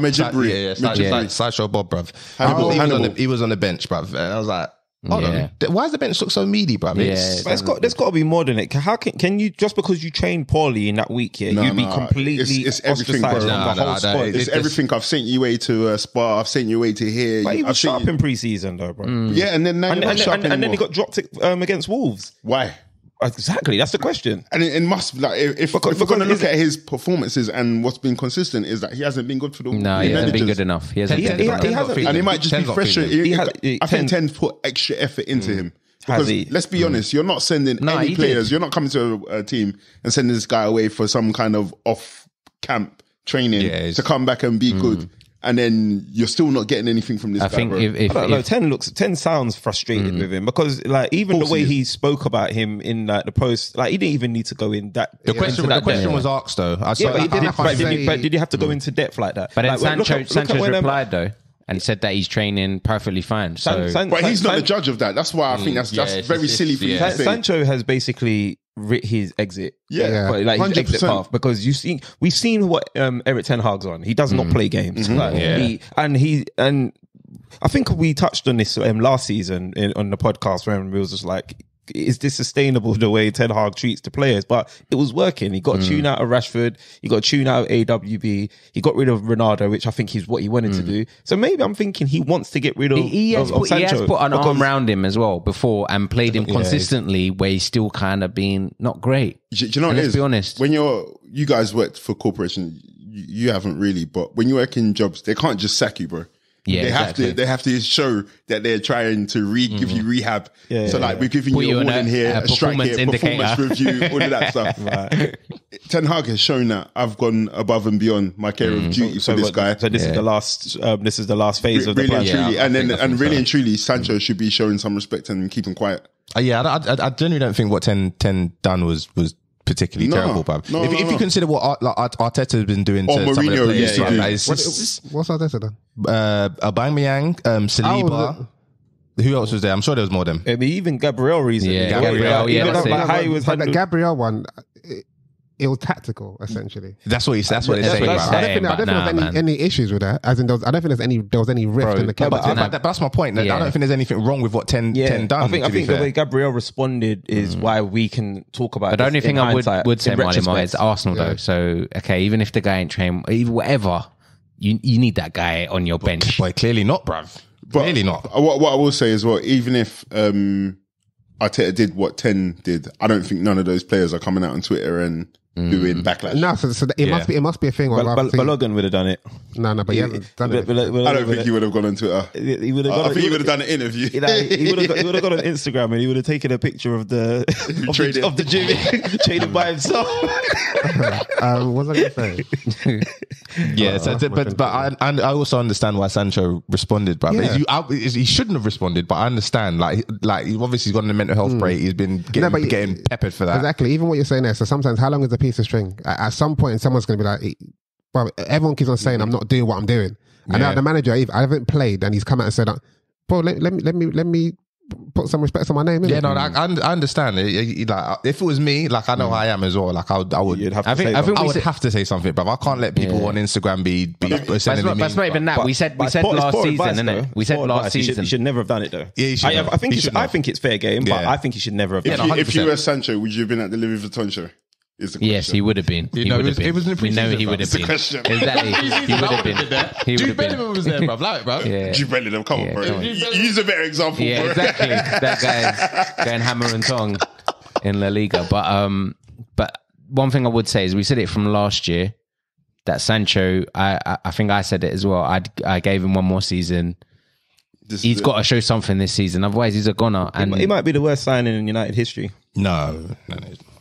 Megbri. Sideshow Bob, bruv. He was on the bench, bruv. And I was like, hold on. Why does the bench look so meaty, bruv? But there's got to be more than it. How can you, just because you train poorly in that week, you'd be completely it's everything, bro. ostracized from the whole squad. It's everything. I've sent you away to Spa. I've sent you away to here. But he was sharp in pre-season, though, bro. Yeah, and then he got dropped against Wolves. Why? Exactly, that's the question. And it must, like, if we're going to look at his performances and what's been consistent is that he hasn't been good for the. No, he hasn't been good enough. He hasn't. And he might just be fresher. I think 10 put extra effort into him. Because let's be honest, you're not sending any players. You're not coming to a team and sending this guy away for some kind of off camp training to come back and be good. And then you're still not getting anything from this guy, think bro. if 10 sounds frustrated with him because, like, even the way he spoke about him in like the post, like he didn't even need to go in that. The question was asked though. But did you have to go into depth like that? But then Sancho's replied though. And said that he's training perfectly fine. But he's not the judge of that. That's why I think that's very silly for you to say. Sancho has basically writ his exit. Yeah. But like his exit path. Because we've seen what Eric Ten Hag's on. He does not play games. And I think we touched on this last season on the podcast when we was just like, is this sustainable the way Ten Hag treats the players? But it was working. He got a tune out of Rashford. He got a tune out of AWB. He got rid of Ronaldo, which I think is what he wanted to do. So maybe I'm thinking he wants to get rid of Sancho. He has put an arm around him as well before and played him consistently where he's still kind of been not great. Do you know what it is? Let's be honest. When you guys worked for corporation, you haven't really, but when you work in jobs, they can't just sack you, bro. Yeah, they have to show that they're trying to give you rehab. Like we're giving you a warning here, a strike here, performance review, all of that stuff. Right. Ten Hag has shown that I've gone above and beyond my care of duty for this guy. So this is the last phase of the plan. Truly, and really and truly, Sancho should be showing some respect and keeping quiet. I genuinely don't think what 10 done was particularly terrible, bruv. If you consider what Arteta has been doing to some of the players, what's Arteta done? Aubameyang, Saliba. Who else was there? I'm sure there was more than them. Even Gabriel recently. Yeah, Gabriel. The Gabriel one, it was tactical, essentially. That's what he's saying. I don't think there's any issues with that. As in, I don't think there was any rift in the camp. But that's my point. I don't think there's anything wrong with what 10 done. I think the way Gabriel responded is why we can talk about. But the only thing I would say, Malima, is Arsenal though. So okay, even if the guy ain't trained, whatever, you need that guy on your bench. Boy, clearly not, bruv. Clearly not. What I will say is, well, even if Arteta did what 10 did, I don't think none of those players are coming out on Twitter and doing backlash. No, so it must be a thing. Balogun would have done it. No, but he hasn't done it. I don't think he would have gone on Twitter. I think he would have done an interview. He would have gone on Instagram and he would have taken a picture of the gym trading by himself. What was I going to say? Yeah, but I also understand why Sancho responded, bro. Yeah. He shouldn't have responded, but I understand. Like obviously he's got a mental health break. He's been getting peppered for that. Exactly. Even what you're saying there. So sometimes, how long is a piece of string? At some point, someone's going to be like, well, everyone keeps on saying I'm not doing what I'm doing. And now the manager, I haven't played, and he's come out and said, bro, let me put some respect on my name. Yeah, Innit? no, I understand. Like, if it was me, like I know how I am as well. Like I would, You'd have to I think say I that. would have to say something, bro. I can't let people on Instagram be sending me. That's not even that. We said last season, innit? We said last season. You should never have done it though. Yeah, you should have. I think it's fair game, but Yeah. I think you should never have done it. If you were Sancho, would you have been at the Louis Vuitton show? Is the question. Yes, he would have been. He know, would have it was been. in the We know pre-season, he bro. would have It's the been. question. Exactly. He would have been. He would Jude have been. Bellingham was there, bro. Allow it, bro. Yeah. Jude Bellingham, come on, bro. come on. Use a better example, Yeah, bro. exactly. That guy's going hammer and tong in La Liga. But one thing I would say is we said it from last year that Sancho. I think I said it as well. I gave him one more season. He's got to show something this season. Otherwise, he's a goner. And He might be the worst signing in United history. No.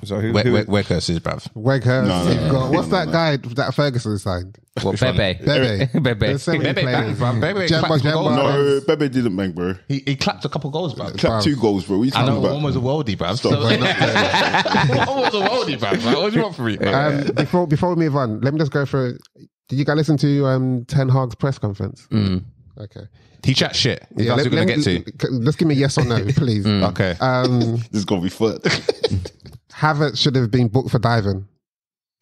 So who? Where curses, bruv? Weghurst. No. You've got, what's that guy that Ferguson signed? what Bebe? Bebe. Bebe. There's so many Bebe players. banged, bruv. Bebe Jemba, clapped some Jemba. goals. No, Bebe didn't bang, bro. He clapped a couple goals, bruv. Clapped 2 goals, bro. What are you I talking know about? one was a worldie, bruv. Stop. One was a worldie, bruv. What do you want from me? Before we move on, let me just go through. Did you guys listen to Ten Hag's press conference? Okay. He chat shit. That's what we're going to get to. Let's give me a yes or no, please. Okay. This is going to be fun. Havertz should have been booked for diving.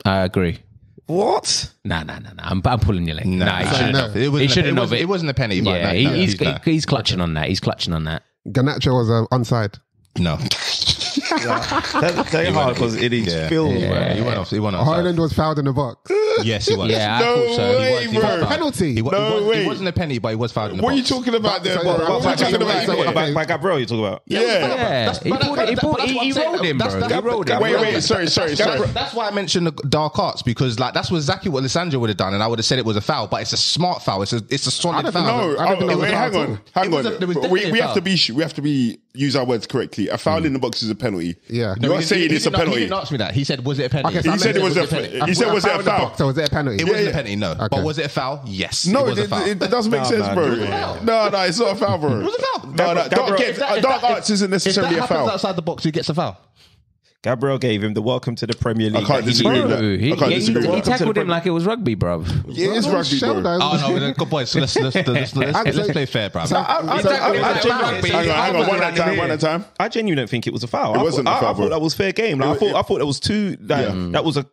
I agree. What? Nah. I'm pulling your leg. Nah, he shouldn't have. He shouldn't have. It wasn't a penny, but Yeah, he's clutching on that. He's clutching on that. Garnacho was onside. no. That's hard because it is film. Yeah, he went off. Haaland was fouled in the box. Yes, he was. Yeah, I No thought so. way, He was bro. fouled. Penalty. It wasn't a penny, but he was fouled in the What are box. you talking about there, bro? So- What are you talking about? By Gabriel, you talk about? Yeah. Yeah, he rolled him, bro. He rolled him. Wait, sorry. That's why I mentioned the dark arts, because like that's exactly what Lissandro would have done, and I would have said it was a foul, but it's a smart foul. It's a solid foul. No, I don't think that was wait, a hang foul on. at all. There was We definitely a have to be use our words correctly. A foul in the box is a penalty. Yeah. You are saying it's a He penalty. didn't ask me that. He said, "Was it a penalty?" Okay, so He said it was a. He said, "Was it a foul?" So was it a penalty? It wasn't a penalty, no. Okay. But was it a foul? Yes. No, it was a foul. it doesn't make sense, man. bro. It was a foul. No, it's not a foul, bro. It was a foul. No, dark arts isn't necessarily a If that happens foul. outside the box, who gets a foul? Gabriel gave him the welcome to the Premier League. I can't that he disagree needed. with that. Bro, I can't disagree with he that. tackled him like it was rugby, bro. Yeah, it is rugby, bro. Oh no, good boys. So let's play fair, bro. Hang on, one at a time. I genuinely don't think it was a foul. It wasn't a foul, I bro. thought that was fair game. Like, I thought that was two. That was a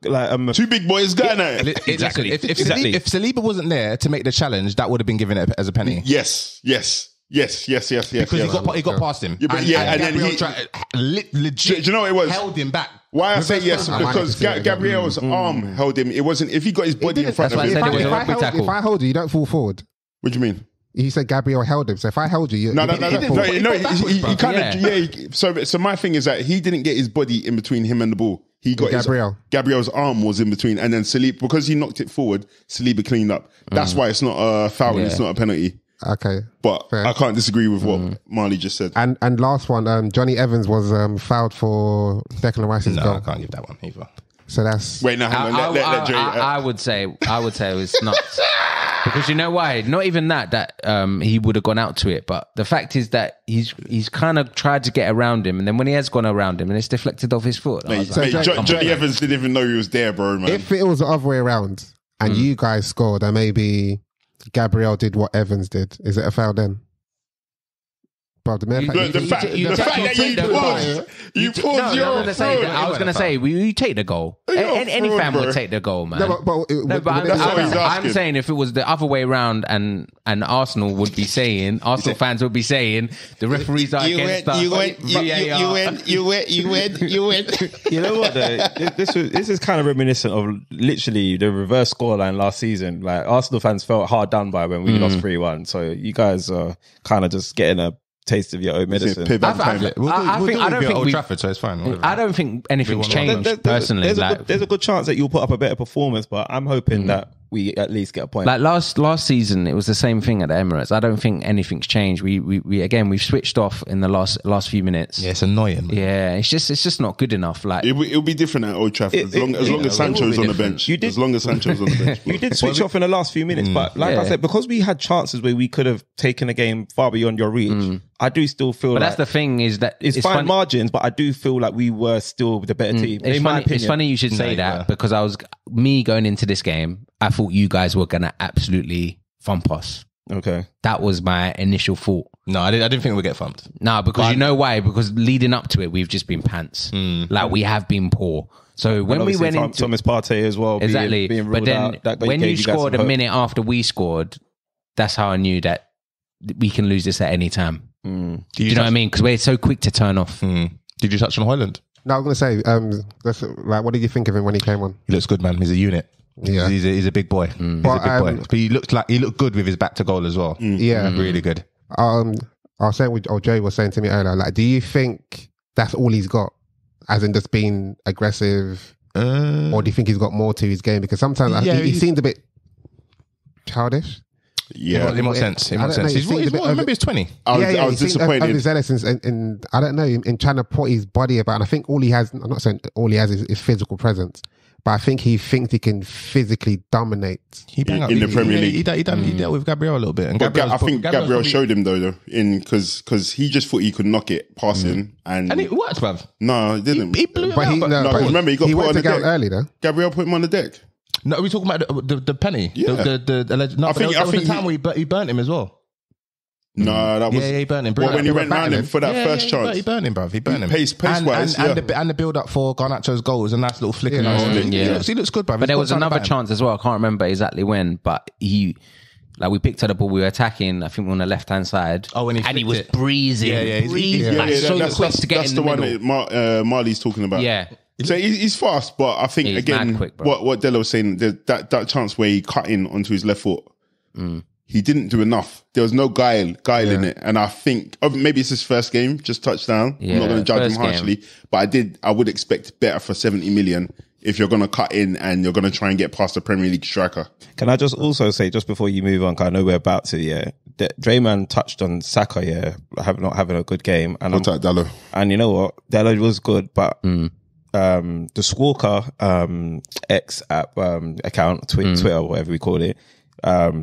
2 big boys going at it. Exactly. If Exactly. Saliba wasn't there to make the challenge, that would have been given as a penny. Yes. Because he got past him. Yeah, but and then Gabriel he- legit. Do you know what it was? Held him back. Why I say Reverse yes? person. Because Gabriel's arm held him. It wasn't. If he got his body in front That's of why I him. said it was a rugby tackle. If I hold you, you don't fall forward. What do you mean? He said Gabriel held him. So if I held you, you No. you don't fall. He kind of Yeah. So my thing is that he didn't get his body in between him and the ball. He got Gabriel's arm was in between, and then Saliba, because he knocked it forward, Saliba cleaned up. That's why it's not a foul and it's not a penalty. Okay. But Fair. I can't disagree with what Marley just said. And last one, Johnny Evans was fouled for Declan Rice's No, goal. I can't give that one either. So that's Wait, now hang on. Let Jay. I would say it was nuts. Because you know why? Not even that he would have gone out to it, but the fact is that he's kind of tried to get around him, and then when he has gone around him and it's deflected off his foot. I was like, Johnny Evans didn't even know he was there, bro, man. if it was the other way around and you guys scored and maybe Gabriel did what Evans did, is it a foul then? Bro, the mere fact The fact that you paused your I was going to say, you take the goal. Any fan would take the goal, man. No, but That's what he's I'm asking. saying if it was the other way around and Arsenal would be saying, Arsenal fans would be saying, the referees are against us. You went. You know what? This is kind of reminiscent of literally the reverse scoreline last season. Like Arsenal fans felt hard done by when we lost 3-1. So you guys are kind of just getting a taste of your own medicine. I don't think anything's changed personally. There's a good chance that you'll put up a better performance, but I'm hoping that we at least get a point. Like last season, it was the same thing at the Emirates. I don't think anything's changed. We've switched off in the last few minutes. Yeah, it's annoying. Man. Yeah, it's just not good enough. Like It'll be different at Old Trafford as long as Sancho's on the bench. As long as Sancho's on the bench. You did switch off in the last few minutes, but like I said, because we had chances where we could have taken a game far beyond your reach, I do still feel but like that's the thing is that it's fine margins, but I do feel like we were still the better team. It's funny you should say that because me going into this game, I thought you guys were going to absolutely thump us. Okay. That was my initial thought. No, I didn't think we'd get thumped. No, because you know why? Because leading up to it, we've just been pants. Like, we have been poor. So when we went into Thomas Partey as well, exactly, being but ruled then out, when you scored a minute after we scored, that's how I knew that we can lose this at any time. Do you know what I mean? Because we're so quick to turn off. Did you touch on Hoyland? No, I was going to say, that's, like, what did you think of him when he came on? He looks good, man. He's a unit. Yeah. He's a big boy. He's a big boy. But he looked good with his back to goal as well. Yeah. Really good. I was saying, Joe was saying to me earlier, like, do you think that's all he's got? As in just being aggressive? Or do you think he's got more to his game? Because sometimes he seemed a bit childish. Yeah. In what sense? Maybe he's 20. I was disappointed. Overzealous and I don't know, in trying to put his body about, and I think all he has, I'm not saying all he has is physical presence, but I think he thinks he can physically dominate. In the Premier League. He dealt with Gabriel a little bit. And I think Gabriel showed him though, because he just thought he could knock it passing, and it worked, bruv. No, it didn't. He blew him out. But remember, he got put on the deck early though. Gabriel put him on the deck. No, are we talking about the penny? Yeah. I think the time where he burnt him as well. No, that was he burnt him. when he went round him for that first chance. He burnt him, bruv. He burnt him. Pace wise, and the build up for Garnacho's goal was a nice little flick. He looks good, bruv. But there was another chance as well. I can't remember exactly when, but we picked up the ball. We were attacking. I think we were on the left hand side. Oh, and he was breezing. That's the one that Marley's talking about. Yeah. So he's fast, but I think again, quick, what Della was saying, that chance where he cut in onto his left foot, he didn't do enough. There was no guile in it, and I think maybe it's his first game, just touchdown. I'm not going to judge him harshly, but I would expect better for 70 million if you're going to cut in and you're going to try and get past the Premier League striker. Can I just also say, just before you move on, because I know we're about to, Draymond touched on Saka, not having a good game, and Dallo. And you know what, Dallo was good, but. The Squawker X app account, Twitter, whatever we call it,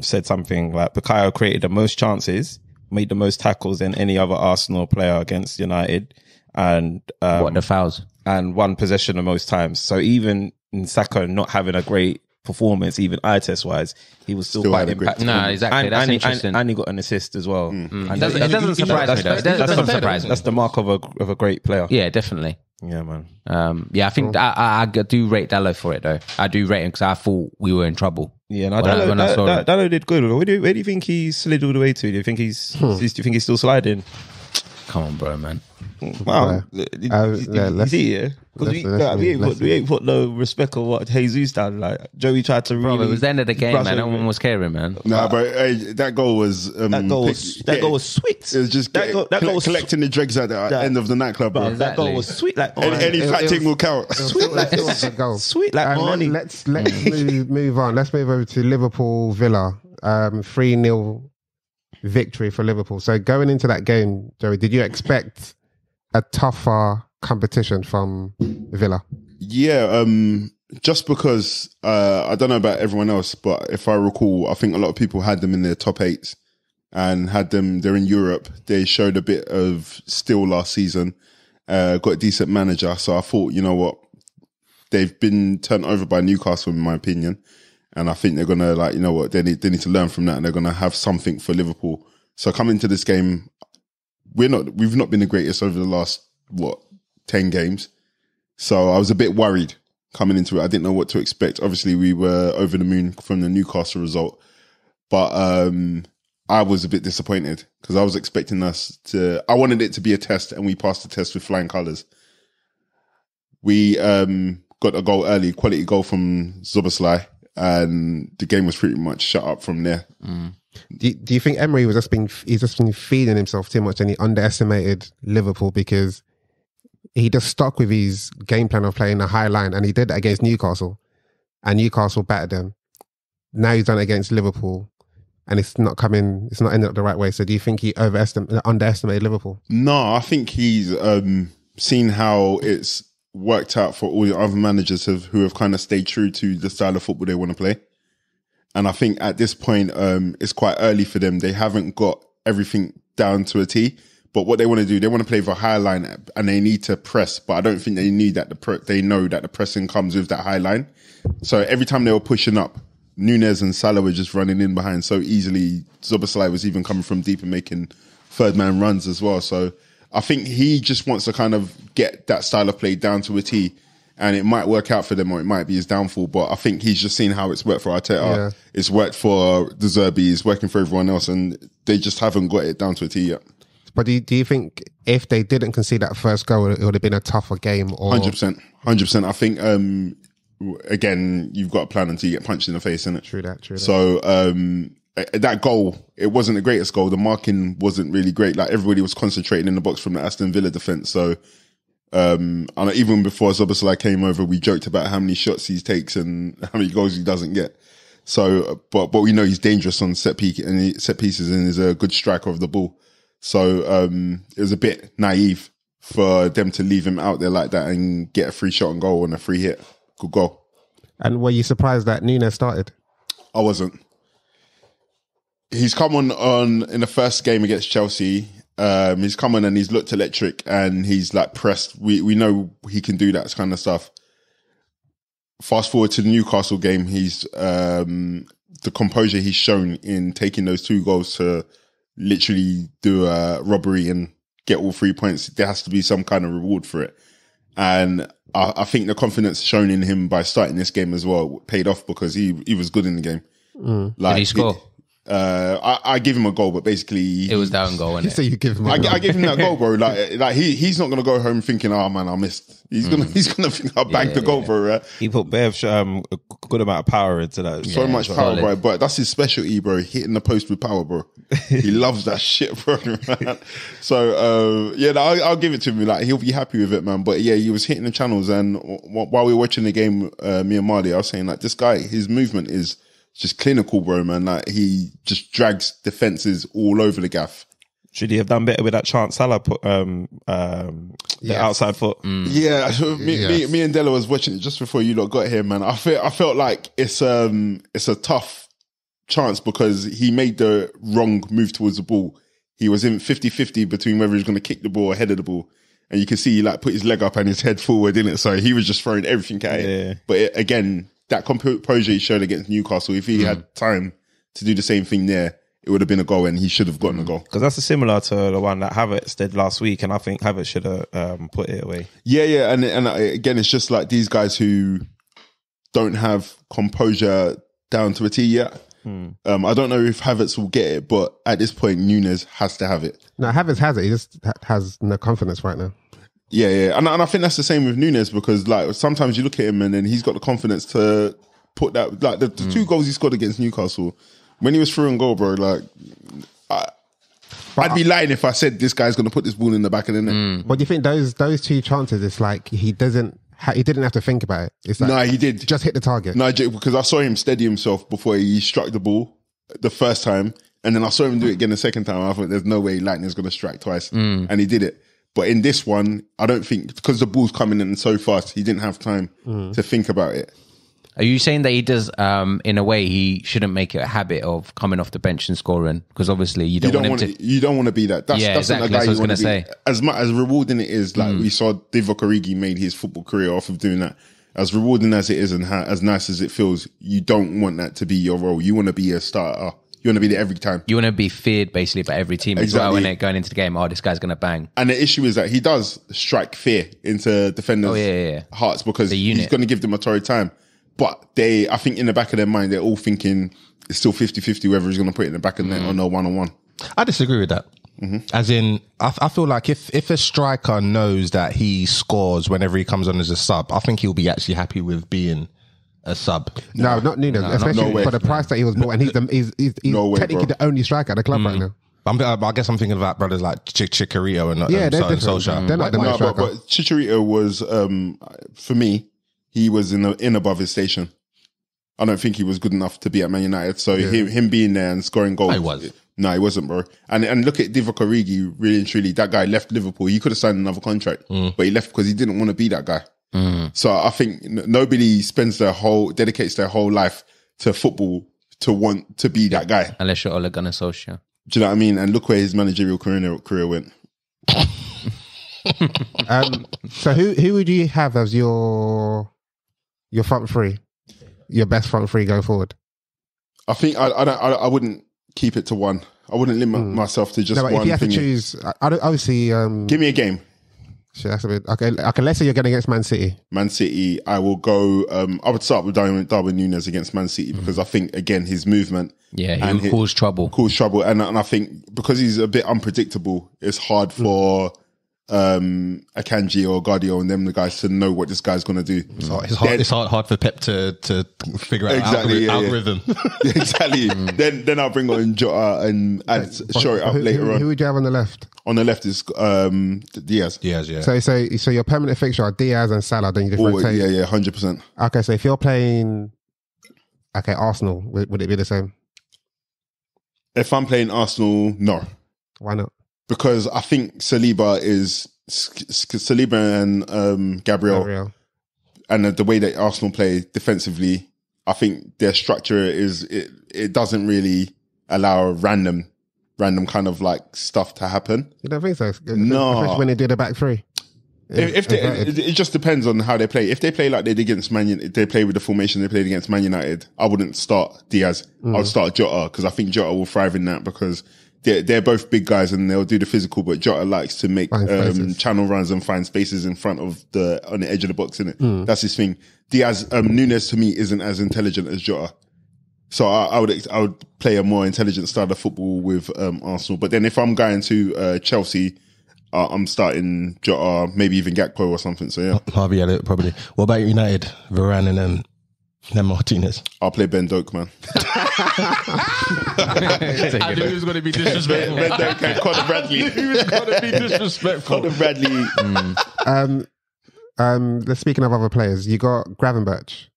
said something like Bukayo created the most chances, made the most tackles than any other Arsenal player against United, and the fouls, and won possession the most times. So even in Saka not having a great performance, even eye test wise, he was still quite impactful. No, exactly. That's interesting. And he got an assist as well. It doesn't surprise me though. It doesn't surprise me. That's the mark of a great player. Yeah, definitely. Yeah, man. I think I do rate Dallo for it though. I do rate him because I thought we were in trouble. Yeah, no, Dallo did good. Where do you think he slid all the way to? Do you think he's still sliding? Come on, bro, man. Wow. Let's see, because we ain't put no respect on what Jesus done. Like Joey tried to Bro, it was the end of the game, man. No one was caring, man. No, but that goal was that goal was sweet. It was just that goal was collecting the dregs at the end of the nightclub. Bro. Exactly. That goal was sweet. Like any fat thing will count. Sweet like sweet like money. Let's move on. Let's move over to Liverpool Villa. 3-0 victory for Liverpool. So going into that game, Joey, did you expect a tougher competition from Villa? Yeah, just because I don't know about everyone else, but if I recall, I think a lot of people had them in their top 8s and they're in Europe. They showed a bit of still last season, got a decent manager. So I thought, you know what, they've been turned over by Newcastle in my opinion. And I think they're going to they need to learn from that, and they're going to have something for Liverpool. So coming to this game, we've not been the greatest over the last 10 games. So I was a bit worried coming into it. I didn't know what to expect. Obviously, we were over the moon from the Newcastle result, but I was a bit disappointed because I was expecting I wanted it to be a test, and we passed the test with flying colours. We got a goal early, quality goal from Szoboszlai, and the game was pretty much shut up from there. Do you think Emery he's just been feeding himself too much and he underestimated Liverpool because he just stuck with his game plan of playing a high line, and he did that against Newcastle, and Newcastle battered them. Now he's done it against Liverpool, and it's not ended up the right way. So do you think he underestimated Liverpool? No, I think he's seen how it's worked out for all the other managers who have kind of stayed true to the style of football they want to play. And I think at this point, it's quite early for them. They haven't got everything down to a T. But what they want to do, they want to play for a high line, and they need to press. But I don't think they need that. They know that the pressing comes with that high line. So every time they were pushing up, Nunes and Salah were just running in behind so easily. Szoboszlai was even coming from deep and making third man runs as well. So I think he just wants to kind of get that style of play down to a T, and it might work out for them or it might be his downfall. But I think he's just seen how it's worked for Arteta. Yeah. It's worked for De Zerbi, it's working for everyone else, and they just haven't got it down to a T yet. But do you think if they didn't concede that first goal, it would have been a tougher game? Or 100%. I think, again, you've got a plan until you get punched in the face, innit? True that. So that goal, it wasn't the greatest goal. The marking wasn't really great. Like, everybody was concentrating in the box from the Aston Villa defence. So and even before Szoboszlai came over, we joked about how many shots he takes and how many goals he doesn't get. So, but we know he's dangerous on set pieces and is a good striker of the ball. So it was a bit naive for them to leave him out there like that and get a free shot and goal and a free hit. Good goal. And were you surprised that Nunes started? I wasn't. He's come on in the first game against Chelsea. He's come on and he's looked electric and he's like pressed. We know he can do that kind of stuff. Fast forward to the Newcastle game, he's the composure he's shown in taking those 2 goals to literally do a robbery and get all 3 points. There has to be some kind of reward for it. And I think the confidence shown in him by starting this game as well paid off because he was good in the game. Did he score? I give him a goal, but basically It was down goal, wasn't it? So you give him. I give him that goal, bro. Like he's not gonna go home thinking, "Oh man, I missed." He's gonna think I bagged the goal, bro. Right? He put a good amount of power into that. So much power, bro. But that's his specialty, bro. Hitting the post with power, bro. He loves that shit, bro. Man. So I'll give it to him. Like, he'll be happy with it, man. But yeah, he was hitting the channels, and while we were watching the game, me and Marley, I was saying, like, this guy, his movement is just clinical, bro, man. Like, he just drags defenses all over the gaff. Should he have done better with that chance Salah put the outside foot? Yeah, me and Della was watching it just before you lot got here, man. I felt like it's a tough chance because he made the wrong move towards the ball. He was in 50-50 between whether he was going to kick the ball or head of the ball. And you can see he like put his leg up and his head forward, didn't it? So he was just throwing everything at it. But again, that composure he showed against Newcastle, if he had time to do the same thing there, it would have been a goal and he should have gotten a goal. Because that's similar to the one that Havertz did last week, and I think Havertz should have put it away. Yeah. And again, it's just like these guys who don't have composure down to a T yet. I don't know if Havertz will get it, but at this point, Nunes has to have it. No, Havertz has it. He just has no confidence right now. Yeah. And I think that's the same with Nunes because like sometimes you look at him and then he's got the confidence to put that, like the 2 goals he scored against Newcastle, when he was through and goal, bro, like I'd be lying if I said this guy's going to put this ball in the back of the net. But do you think those 2 chances, it's like he didn't have to think about it? It's like, No, he did. Just hit the target. No, because I saw him steady himself before he struck the ball the first time. And then I saw him do it again the second time. I thought there's no way Lightning's going to strike twice. And he did it. But in this one, I don't think, because the ball's coming in so fast, he didn't have time to think about it. Are you saying that he does, in a way, he shouldn't make it a habit of coming off the bench and scoring? Because obviously you don't want him to... You don't want to be that. That's exactly. not a guy That's what I was you want going to to be. say. As much as rewarding it is, like we saw Divock Origi made his football career off of doing that. As rewarding as it is and as nice as it feels, you don't want that to be your role. You want to be a starter. You want to be there every time. You want to be feared basically by every team as well when they're going into the game. Oh, this guy's going to bang. And the issue is that he does strike fear into defenders' hearts because he's going to give them a torrid time. But I think in the back of their mind, they're all thinking it's still 50-50 whether he's going to put it in the back of the net or no one-on-one. I disagree with that. As in, I feel like if a striker knows that he scores whenever he comes on as a sub, I think he'll be actually happy with being a sub. No, not Nunes, especially for the price that he was bought. And he's technically the only striker at the club right now. I guess I'm thinking about brothers like Chicharito and they're different. Solskjaer. They're not the main striker. But Chicharito was, for me, he was in above his station. I don't think he was good enough to be at Man United. So him being there and scoring goals. He was. No, he wasn't, bro. And look at Divock Origi, really and truly. That guy left Liverpool. He could have signed another contract, but he left because he didn't want to be that guy. So I think nobody dedicates their whole life to football to want to be that guy. Unless you're Ole Gunnar Solskjaer. Do you know what I mean? And look where his managerial career went. So who would you have as your front three? Your best front three going forward? I think I wouldn't keep it to one. I wouldn't limit myself to just No, but one. if you have thing. to choose, I don't, obviously. Give me a game. Shit, that's a bit okay. Let's say you're going against Man City. Man City, I will go. I would start with Darwin Núñez against Man City because I think again his movement. Yeah, he will cause trouble. And I think because he's a bit unpredictable, it's hard for Akanji or Guardiola and them the guys to know what this guy's going to do. It's hard for Pep to figure out algorithm. Exactly. Then I'll bring on Jota and show it up later on. Who would you have on the left? On the left is Diaz. Diaz, yeah. So your permanent fixture are Diaz and Salah. Then you just rotate. Yeah, 100%. Okay, so if you're playing, Arsenal, would it be the same? If I'm playing Arsenal, no. Why not? Because I think Saliba and Gabriel, and the way that Arsenal play defensively, I think their structure it doesn't really allow random kind of like stuff to happen. You don't think so? No. Especially when they do the back three. It just depends on how they play. If they play like they did against Man United, they play with the formation they played against Man United, I wouldn't start Diaz. I would start Jota because I think Jota will thrive in that because they're both big guys and they'll do the physical, but Jota likes to make channel runs and find spaces in front of on the edge of the box, innit? That's his thing. Diaz, Núñez to me isn't as intelligent as Jota. So I would play a more intelligent style of football with Arsenal. But then if I'm going to Chelsea, I'm starting Jota, maybe even Gakpo or something. So yeah, Harvey had it probably. What about United, Varane and then Martinez? I'll play Ben Doak, man. I knew he was going to be disrespectful. Ben Doak and Conor Bradley. He was going to be disrespectful. Conor Bradley. Speaking of other players, you got Gravenberch.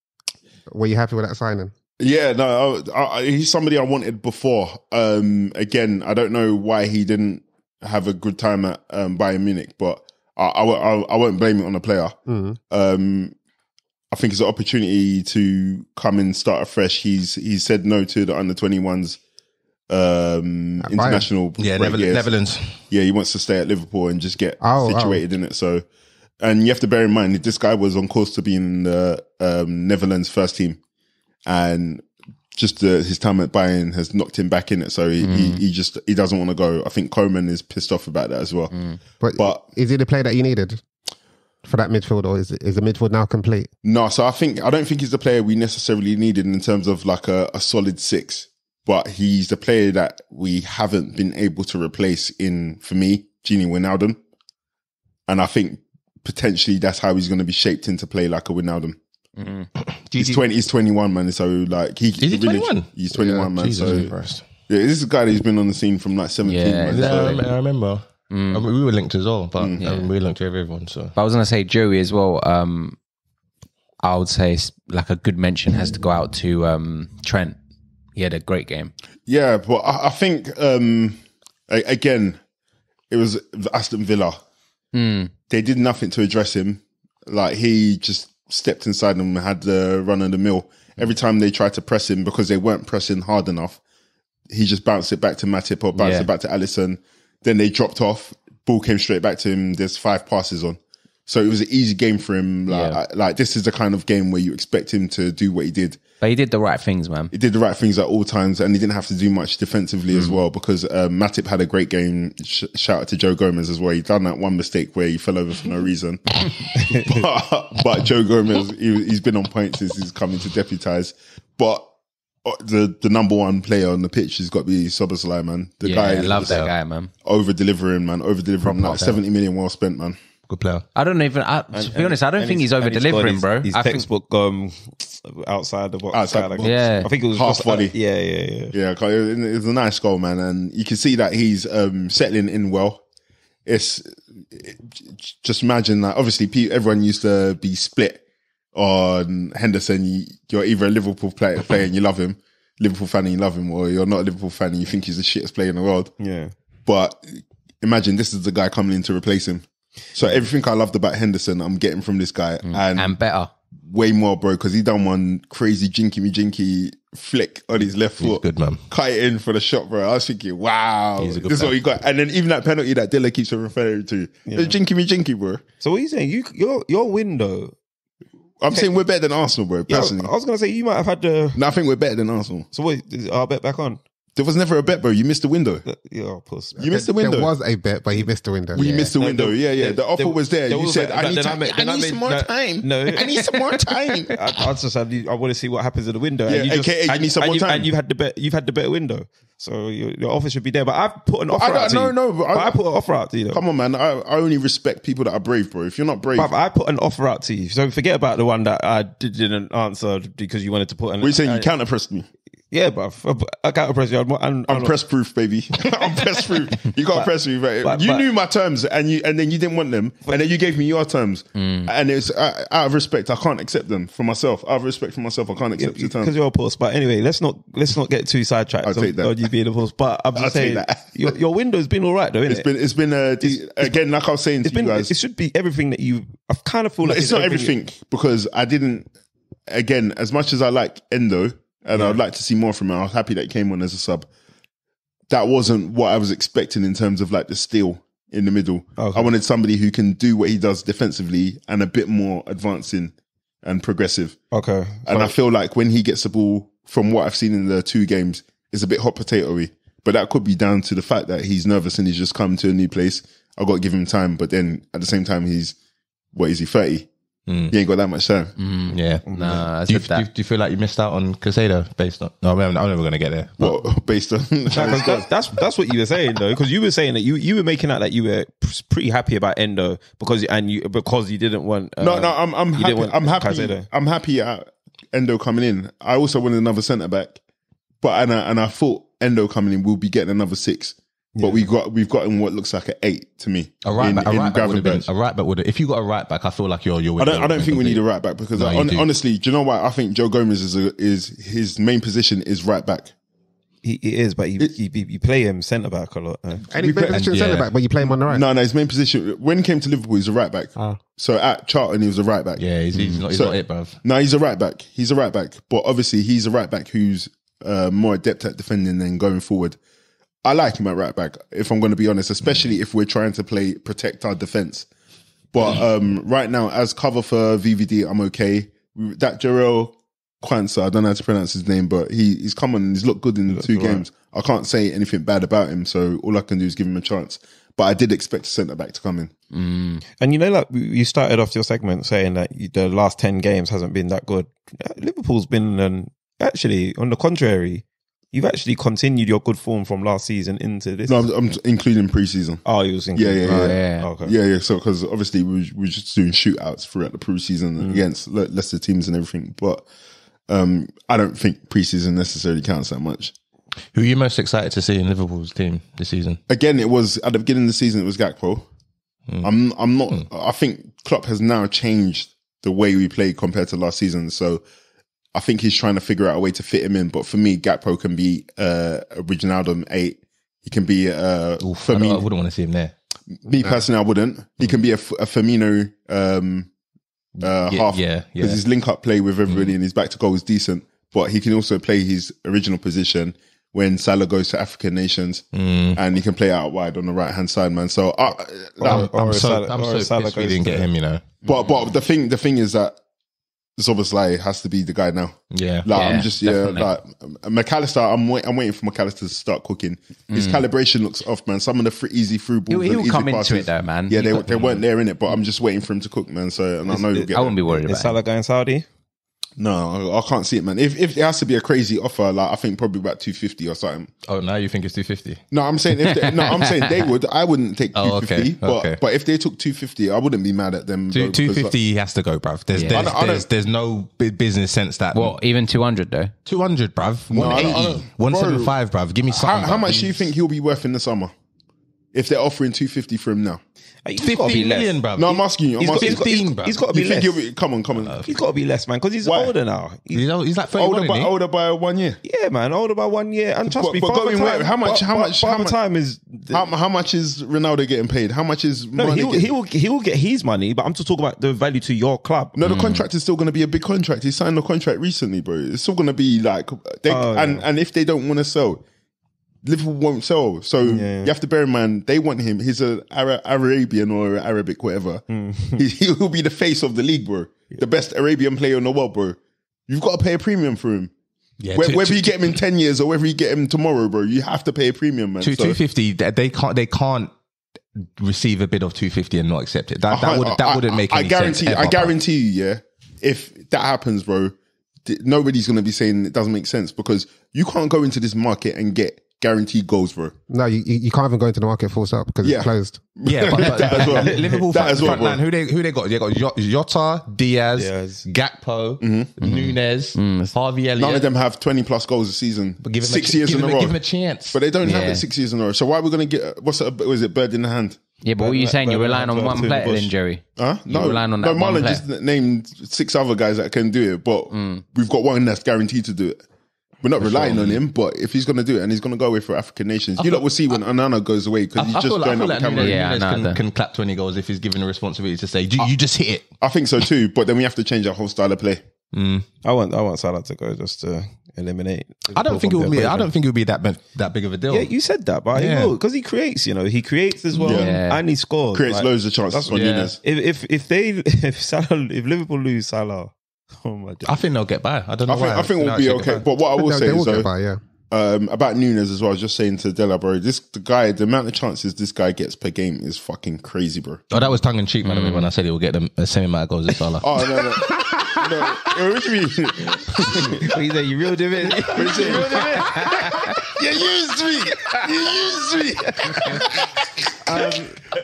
Were you happy with that signing? Yeah, no, he's somebody I wanted before. Again, I don't know why he didn't have a good time at Bayern Munich, but I won't blame it on the player. I think it's an opportunity to come and start afresh. He's said no to the under-21s international. Yeah, Netherlands. Yeah, he wants to stay at Liverpool and just get situated in it. So, and you have to bear in mind that this guy was on course to be in the Netherlands first team, and just his time at Bayern has knocked him back in it. So he doesn't want to go. I think Koeman is pissed off about that as well. But is he the player that you needed for that midfield, or is the midfield now complete? No, so I don't think he's the player we necessarily needed in terms of like a solid six, but he's the player that we haven't been able to replace for me, Gini Wijnaldum. And I think potentially that's how he's going to be shaped into play like a Wijnaldum. He's 21, man. So like is he 21? He's 21, man. Jesus so Christ. Yeah, this is a guy who's been on the scene from like 17. Yeah, man. I remember. I mean, we were linked as well, but we were linked to everyone. So, but I was going to say Joey as well. I would say like a good mention has to go out to Trent. He had a great game. Yeah, but I think again, it was Aston Villa. They did nothing to address him. Like he just stepped inside them and had the run of the mill. Every time they tried to press him because they weren't pressing hard enough, he just bounced it back to Matip or bounced it back to Alisson. Then they dropped off. Ball came straight back to him. There's 5 passes on. So it was an easy game for him. Like this is the kind of game where you expect him to do what he did. But he did the right things, man. He did the right things at all times, and he didn't have to do much defensively as well because Matip had a great game. Shout out to Joe Gomez as well. He done that one mistake where he fell over for no reason. but Joe Gomez, he's been on point since he's coming to deputise. But the number one player on the pitch has got to be Szoboszlai, man. The guy, I love that guy, man. Over-delivering. Like 70 million well spent, man. Good player. I don't even, to be honest, I don't think he's over-delivering, bro. His I textbook outside the box. Outside the box. Yeah. I think it was half volley. Yeah. Yeah, it was a nice goal, man. And you can see that he's settling in well. Just imagine that. Obviously, everyone used to be split on Henderson. You're either a Liverpool player and you love him, Liverpool fan and you love him, or you're not a Liverpool fan and you think he's the shittest player in the world. Yeah. But imagine this is the guy coming in to replace him. So everything I loved about Henderson, I'm getting from this guy. And better. Way more, bro, because he done one crazy jinky flick on his left foot. He's good, man. Cut it in for the shot, bro. I was thinking, wow, He's a good this is player. what he got. And then even that penalty that Dilla keeps referring to, it's jinky, bro. So what are you saying? Your window I'm saying we're better than Arsenal, bro. Yeah, Personally, I was gonna say you might have had the. no, I think we're better than Arsenal. So wait, is our bet back on? There was never a bet, bro. You missed the window. Yeah, puss. You missed the window. There was a bet, but he missed the window. You missed the window. Yeah. The offer was there. You was said, like- I need then I made- some more time. No. I need some more time. I just said I want to see what happens in the window. Yeah, AKA you need some more time. And you've had the bet. You've had the better window, so your offer should be there. But I've put an offer out to you. but I put an offer out to you. Though. Come on, man. I only respect people that are brave, bro. If you're not brave, But I put an offer out to you. So forget about the one that I didn't answer because you wanted to put an. what are you saying? You counter pressed me. Yeah, but I can't press you. I'm press proof, baby. I'm press proof. You can't press me, but you knew my terms, and then you didn't want them, and then you gave me your terms, and it's out of respect. I can't accept them for myself. Out of respect for myself, I can't accept your terms because you're a puss. But anyway, let's not get too sidetracked. I'll take that. On you being a puss. But I'm just saying, your window's been all right, though, isn't it? It's been again, like I was saying to you guys, it should be everything that you. I kind of feel like it's not everything because I didn't. Again, as much as I like Endo. And I'd like to see more from him. I was happy that he came on as a sub. That wasn't what I was expecting in terms of like the steal in the middle. Okay. I wanted somebody who can do what he does defensively and a bit more advancing and progressive. Okay. And I feel like when he gets the ball, from what I've seen in the 2 games, it's a bit hot potato-y. But that could be down to the fact that he's nervous and he's just come to a new place. I've got to give him time. But then at the same time, he's, what is he, 30? He ain't got that much time. Yeah. Nah, do you feel like you missed out on Casado based on? No, I'm never going to get there. What, based on? That's what you were saying though, because you were saying that you were making out that you were pretty happy about Endo because you didn't want. I'm happy. Casado. I'm happy at Endo coming in. I also wanted another centre back, but I thought Endo coming in will be getting another 6. But we've gotten what looks like an 8 to me. A right back would have been. A right back would have. If you got a right back, I feel like you're. I don't think we need a right back because honestly, do you know what? I think Joe Gomez is his main position is right back. He is, but you play him centre back a lot. And he's main position centre back, but you play him on the right. No, his main position when he came to Liverpool, he's a right back. So at Charlton, he was a right back. Yeah, he's not it, bruv. No, he's a right back. He's a right back, but obviously he's a right back who's more adept at defending than going forward. I like him at right back, if I'm going to be honest, especially if we're trying to protect our defence. But right now, as cover for VVD, I'm okay. That Jarrell Quansah, I don't know how to pronounce his name, but he's come on and he's looked good in the 2 games. I can't say anything bad about him, so all I can do is give him a chance. But I did expect a centre back to come in. And you know, like you started off your segment saying that the last 10 games hasn't been that good. Liverpool's been, actually, on the contrary, you've actually continued your good form from last season into this. No, I'm including pre-season. Oh, you was including. Yeah. Okay. Yeah. So because obviously we were just doing shootouts throughout the pre-season against lesser teams and everything. But I don't think pre-season necessarily counts that much. Who are you most excited to see in Liverpool's team this season? Again, it was at the beginning of the season. It was Gakpo. I'm not. I think Klopp has now changed the way we play compared to last season. So I think he's trying to figure out a way to fit him in. But for me, Gakpo can be a Wijnaldum 8. He can be for me. I wouldn't want to see him there. Me personally, I wouldn't. He can be a Firmino half. Yeah. Because his link-up play with everybody and his back to goal is decent. But he can also play his original position when Salah goes to African nations, and he can play out wide on the right-hand side, man. So I'm so pissed we didn't get him, you know. But the thing is that Szoboszlai has to be the guy now. Yeah. I'm just, like McAllister, I'm waiting for McAllister to start cooking. His calibration looks off, man. Some of the easy through balls. He'll easy come passes, into it though, man. Yeah, they weren't there in it, but I'm just waiting for him to cook, man. So, and I know he'll get I wouldn't be worried about Is Salah going Saudi? No, I can't see it, man. If it has to be a crazy offer, like I think probably about 250 or something. Oh, now you think it's 250? No, I'm saying I'm saying they would. I wouldn't take 250. But if they took 250, I wouldn't be mad at them. 250 has to go, bruv. There's no business sense that. What, even 200 though? 200, bruv. 180, 175, bruv. Give me something. How much do you think he'll be worth in the summer? If they're offering 250 for him now? 15 million, bruv. No, I'm asking you. He's got to be less. Come on. He's got to be less, man, because he's older now. He's like 31, older by 1 year. Yeah, man, older by 1 year. And trust me, how much time is how much is Ronaldo getting paid? How much is he will get his money, but I'm just talking about the value to your club. No, the contract is still going to be a big contract. He signed the contract recently, bro. It's still going to be like and if they don't want to sell, Liverpool won't sell. So you have to bear in mind, they want him. He's an Arabian or Arabic, whatever. He'll be the face of the league, bro. the best Arabian player in the world, bro. You've got to pay a premium for him. Yeah, whether you get him in 10 years or whether you get him tomorrow, bro, you have to pay a premium, man. 250, they can't receive a bid of 250 and not accept it. That wouldn't make any sense. I guarantee you, yeah, if that happens, bro, nobody's going to be saying it doesn't make sense because you can't go into this market and get guaranteed goals, bro. No, you can't even go into the market full stop because it's closed. Yeah, but that as well. Liverpool That as well, front line, who they got? They got Jota, Diaz, Gakpo, Nunes, Harvey Elliott. None of them have 20 plus goals a season. But give him 6 years in a row. Give him a chance. But they don't have it 6 years in a row. So why are we going to get, was it bird in the hand? Yeah, but what are you saying? You're relying on one player injury. Huh? You're relying on that one Marlon player. just named 6 other guys that can do it, but we've got one that's guaranteed to do it. We're not relying on him, but if he's going to do it and he's going to go away for African nations, you lot will see when Anana goes away because he's just going up the camera. Nunes can clap 20 goals if he's given a responsibility to say, you just hit it. I think so too, but then we have to change our whole style of play. I want Salah to go just to eliminate. I don't think it would be that big of a deal. Yeah, you said that, but he will because he creates. You know, he creates as well, and he scores. Creates loads of chances for Nunes. If Liverpool lose Salah, oh my God. I think they'll get by. I don't know. I think we'll be okay. But what I will say is though, by, about Nunes as well. I was just saying to Della, bro, the amount of chances this guy gets per game is fucking crazy, bro. Oh, that was tongue in cheek, by the way, when I said he will get the same amount of goals as Salah. Oh no. No, what do you mean? What you say? You reeled him in? What you say? You reeled him in? You used me.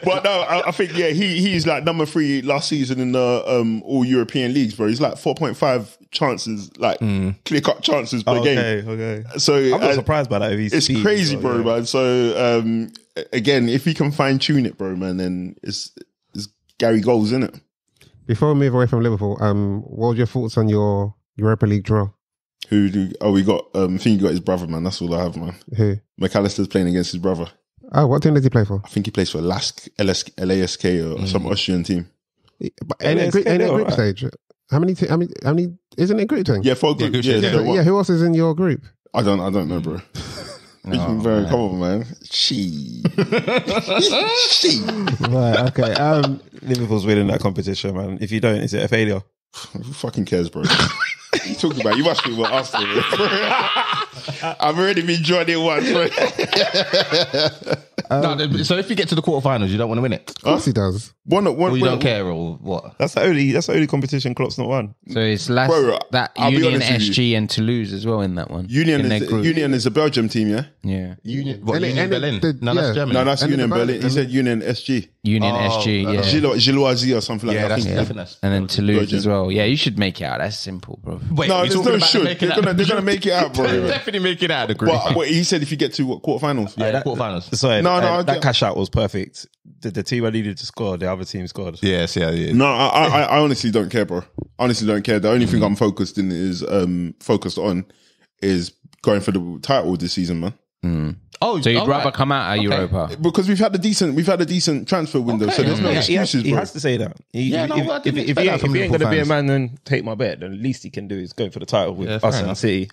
But no, I think he's like number 3 last season in the all European leagues, bro. He's like 4.5 chances, like clear cut chances per game. Okay. So I'm not surprised by that. It's crazy, bro, man. So again, if he can fine tune it, bro, man, then it's Gary goals, isn't it? Before we move away from Liverpool, what were your thoughts on your Europa League draw? We got, I think he got his brother, man. That's all I have, man. Who? McAllister's playing against his brother. Oh, what team does he play for? I think he plays for LASK or some Austrian team. But ain't it group stage? How many, isn't it group thing? Yeah, 4 group. Yeah, who else is in your group? I don't know, bro. Come on, man. She. Right, okay. Liverpool's winning that competition, man. If you don't, is it a failure? Who fucking cares, bro? What are you talking about? You must be what Arsenal. I've already been joined it once, bro. So if you get to the quarterfinals, you don't want to win it? Of course he does. Or you don't care, or what? That's the only competition Klopp's not won. So it's last Union SG and Toulouse as well in that one. Union is a Belgium team, yeah? Yeah. Union Berlin? That's Germany. No, that's Union Berlin. He said Union SG. Union SG, yeah. Gilloisie or something like that. Yeah, and then Toulouse as well. Yeah, you should make it out. That's simple, bro. Wait, no, there's no should. They're gonna make it out, bro. Definitely make it out of the group. But he said if you get to quarterfinals. Yeah, quarterfinals. Sorry, No, that cash out was perfect. The team I needed to score, the other team scored. Yes, yeah. No, I honestly don't care, bro. Honestly don't care. The only thing I'm focused on is going for the title this season, man. Oh, so you'd rather come out of Europa because we've had a decent transfer window, so there's no excuses, he bro. has to say that. If he ain't going to be a man and take my bet, then the least he can do is go for the title with us in the City.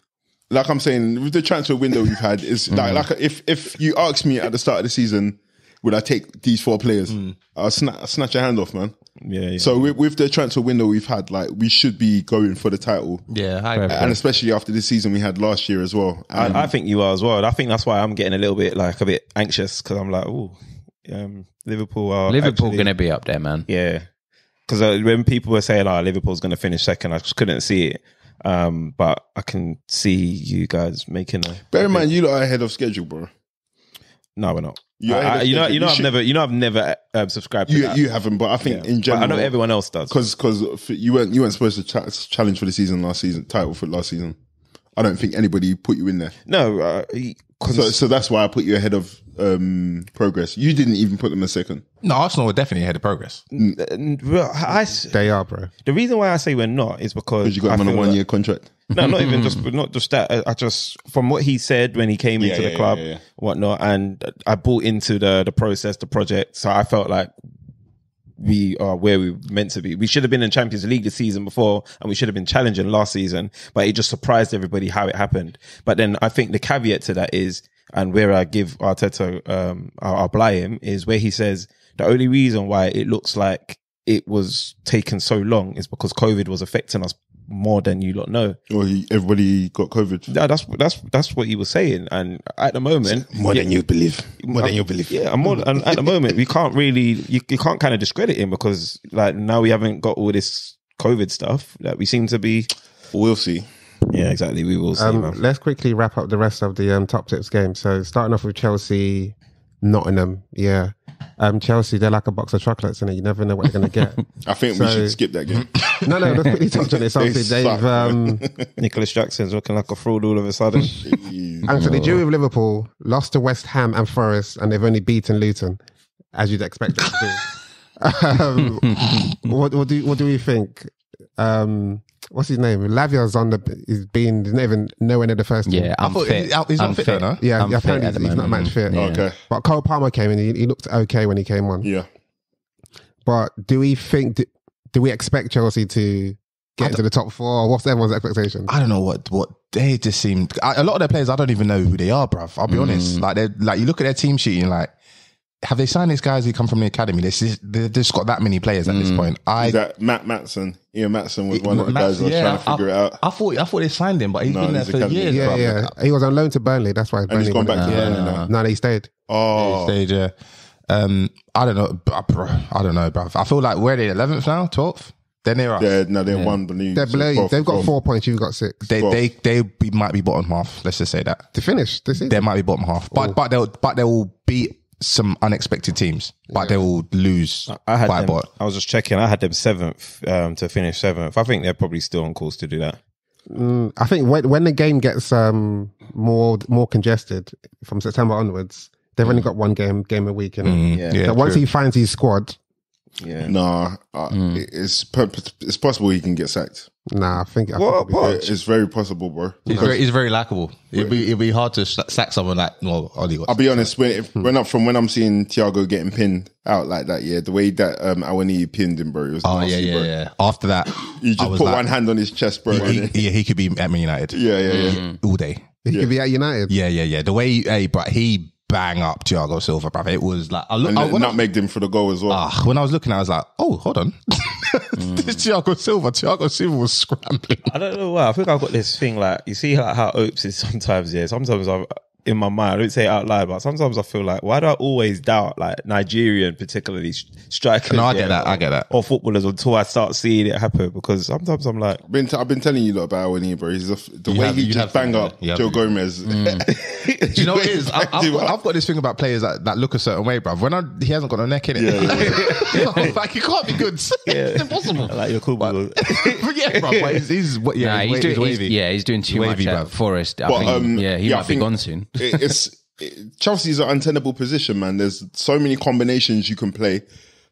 Like I'm saying, with the transfer window we've had, it's like if you asked me at the start of the season, would I take these 4 players? I'll snatch your hand off, man. Yeah. So with the transfer window we've had, like we should be going for the title. Yeah, and especially after the season we had last year as well. I think you are as well. I think that's why I'm getting a little bit anxious because I'm like, Liverpool going to be up there, man. Yeah, because when people were saying, Liverpool's going to finish second, I just couldn't see it. But I can see you guys making a. Bear in mind, you lot are ahead of schedule, bro. No, we're not. I've never subscribed to that. You haven't, but I think in general, I know everyone else does because you weren't supposed to challenge for the title for last season. I don't think anybody put you in there. No, so that's why I put you ahead of Progress. You didn't even put them a second. No, Arsenal were definitely ahead of Progress. They are, bro. The reason why I say we're not is because you got him on a 1-year contract. No, not just that. I just from what he said when he came into the club, whatnot, and I bought into the process, the project. So I felt like we are where we were meant to be. We should have been in Champions League the season before, and we should have been challenging last season. But it just surprised everybody how it happened. But then I think the caveat to that is, and where I give Arteta, I'll apply him, is where he says the only reason why it looks like it was taking so long is because COVID was affecting us more than you lot know. Well, everybody got COVID. Yeah, that's what he was saying. And at the moment, More than you believe. Yeah, and at the moment, we can't really, you can't kind of discredit him because like now we haven't got all this COVID stuff that we seem to be. We'll see. Yeah, exactly. We will see. Man. Let's quickly wrap up the rest of the top tips game. So starting off with Chelsea, Nottingham. Yeah. Chelsea, they're like a box of chocolates, and you never know what you're going to get. I think we should skip that game. No, let's quickly touch on it. Something Nicholas Jackson's looking like a fraud all of a sudden. And so they drew with Liverpool, lost to West Ham and Forest, and they've only beaten Luton, as you'd expect them to do. What do we think? What's his name? Lavia's he's not even nowhere near the first team. Yeah, He's not fit though, no? Yeah, apparently he's not match fit. Yeah. Okay. But Cole Palmer came in, he looked okay when he came on. Yeah. But do we expect Chelsea to get into the top four? What's everyone's expectation? I don't know what they just seemed. A lot of their players, I don't even know who they are, bruv. I'll be honest. Like you look at their team sheet and like, have they signed these guys who come from the academy? They've just got that many players at this point. Is that Matt Matson? Ian Matson was one of the guys I was trying to figure it out. I thought they signed him, but he's been there for years. Yeah. He was on loan to Burnley. That's why And Burnley he's gone back to Burnley now. No, he stayed. Oh. Stage, yeah. I don't know. I don't know, bruv. I feel like where are they 11th now, 12th? They're near us. They're one below. They're below you. They've got 4 points. You've got 6. They might be bottom half. Let's just say that To finish this season. they might be bottom half, but they'll beat some unexpected teams, but they will lose. I was just checking. I had them 7th to finish 7th. I think they're probably still on course to do that. I think when the game gets more congested from September onwards, they've only got one game a week. So once he finds his squad, it's possible he can get sacked. I think It's very possible, bro. He's very likable. It'd be hard to sack someone like I'll be honest. When I'm seeing Thiago getting pinned out like that, the way that Awani pinned him, bro, it was nasty, bro. yeah. After that, You just put one hand on his chest, bro. he could be at Man United. Yeah. All day. he could be at United. Yeah. The way he bang up Thiago Silva, bruv. It was like Nutmegged him for the goal as well. When I was looking, I was like, oh, hold on. This Thiago Silva was scrambling. I don't know why. I think I've got this thing like, you see how Opes is sometimes, Sometimes in my mind, I don't say it out loud, but sometimes I feel like, why do I always doubt like Nigerian, particularly strikers? No, I get that. Or footballers until I start seeing it happen, because sometimes I'm like, I've been telling you a lot about Awani, bro. He just bang up Joe Gomez. Do you know what it is? I've got this thing about players that look a certain way, bruv. He hasn't got no neck in it. Like, he can't be good. It's impossible. like you're cool, but yeah, bruv. But he's doing wavy. He's doing too much at Forest. I think he might be gone soon. Chelsea's an untenable position, man. There's so many combinations you can play,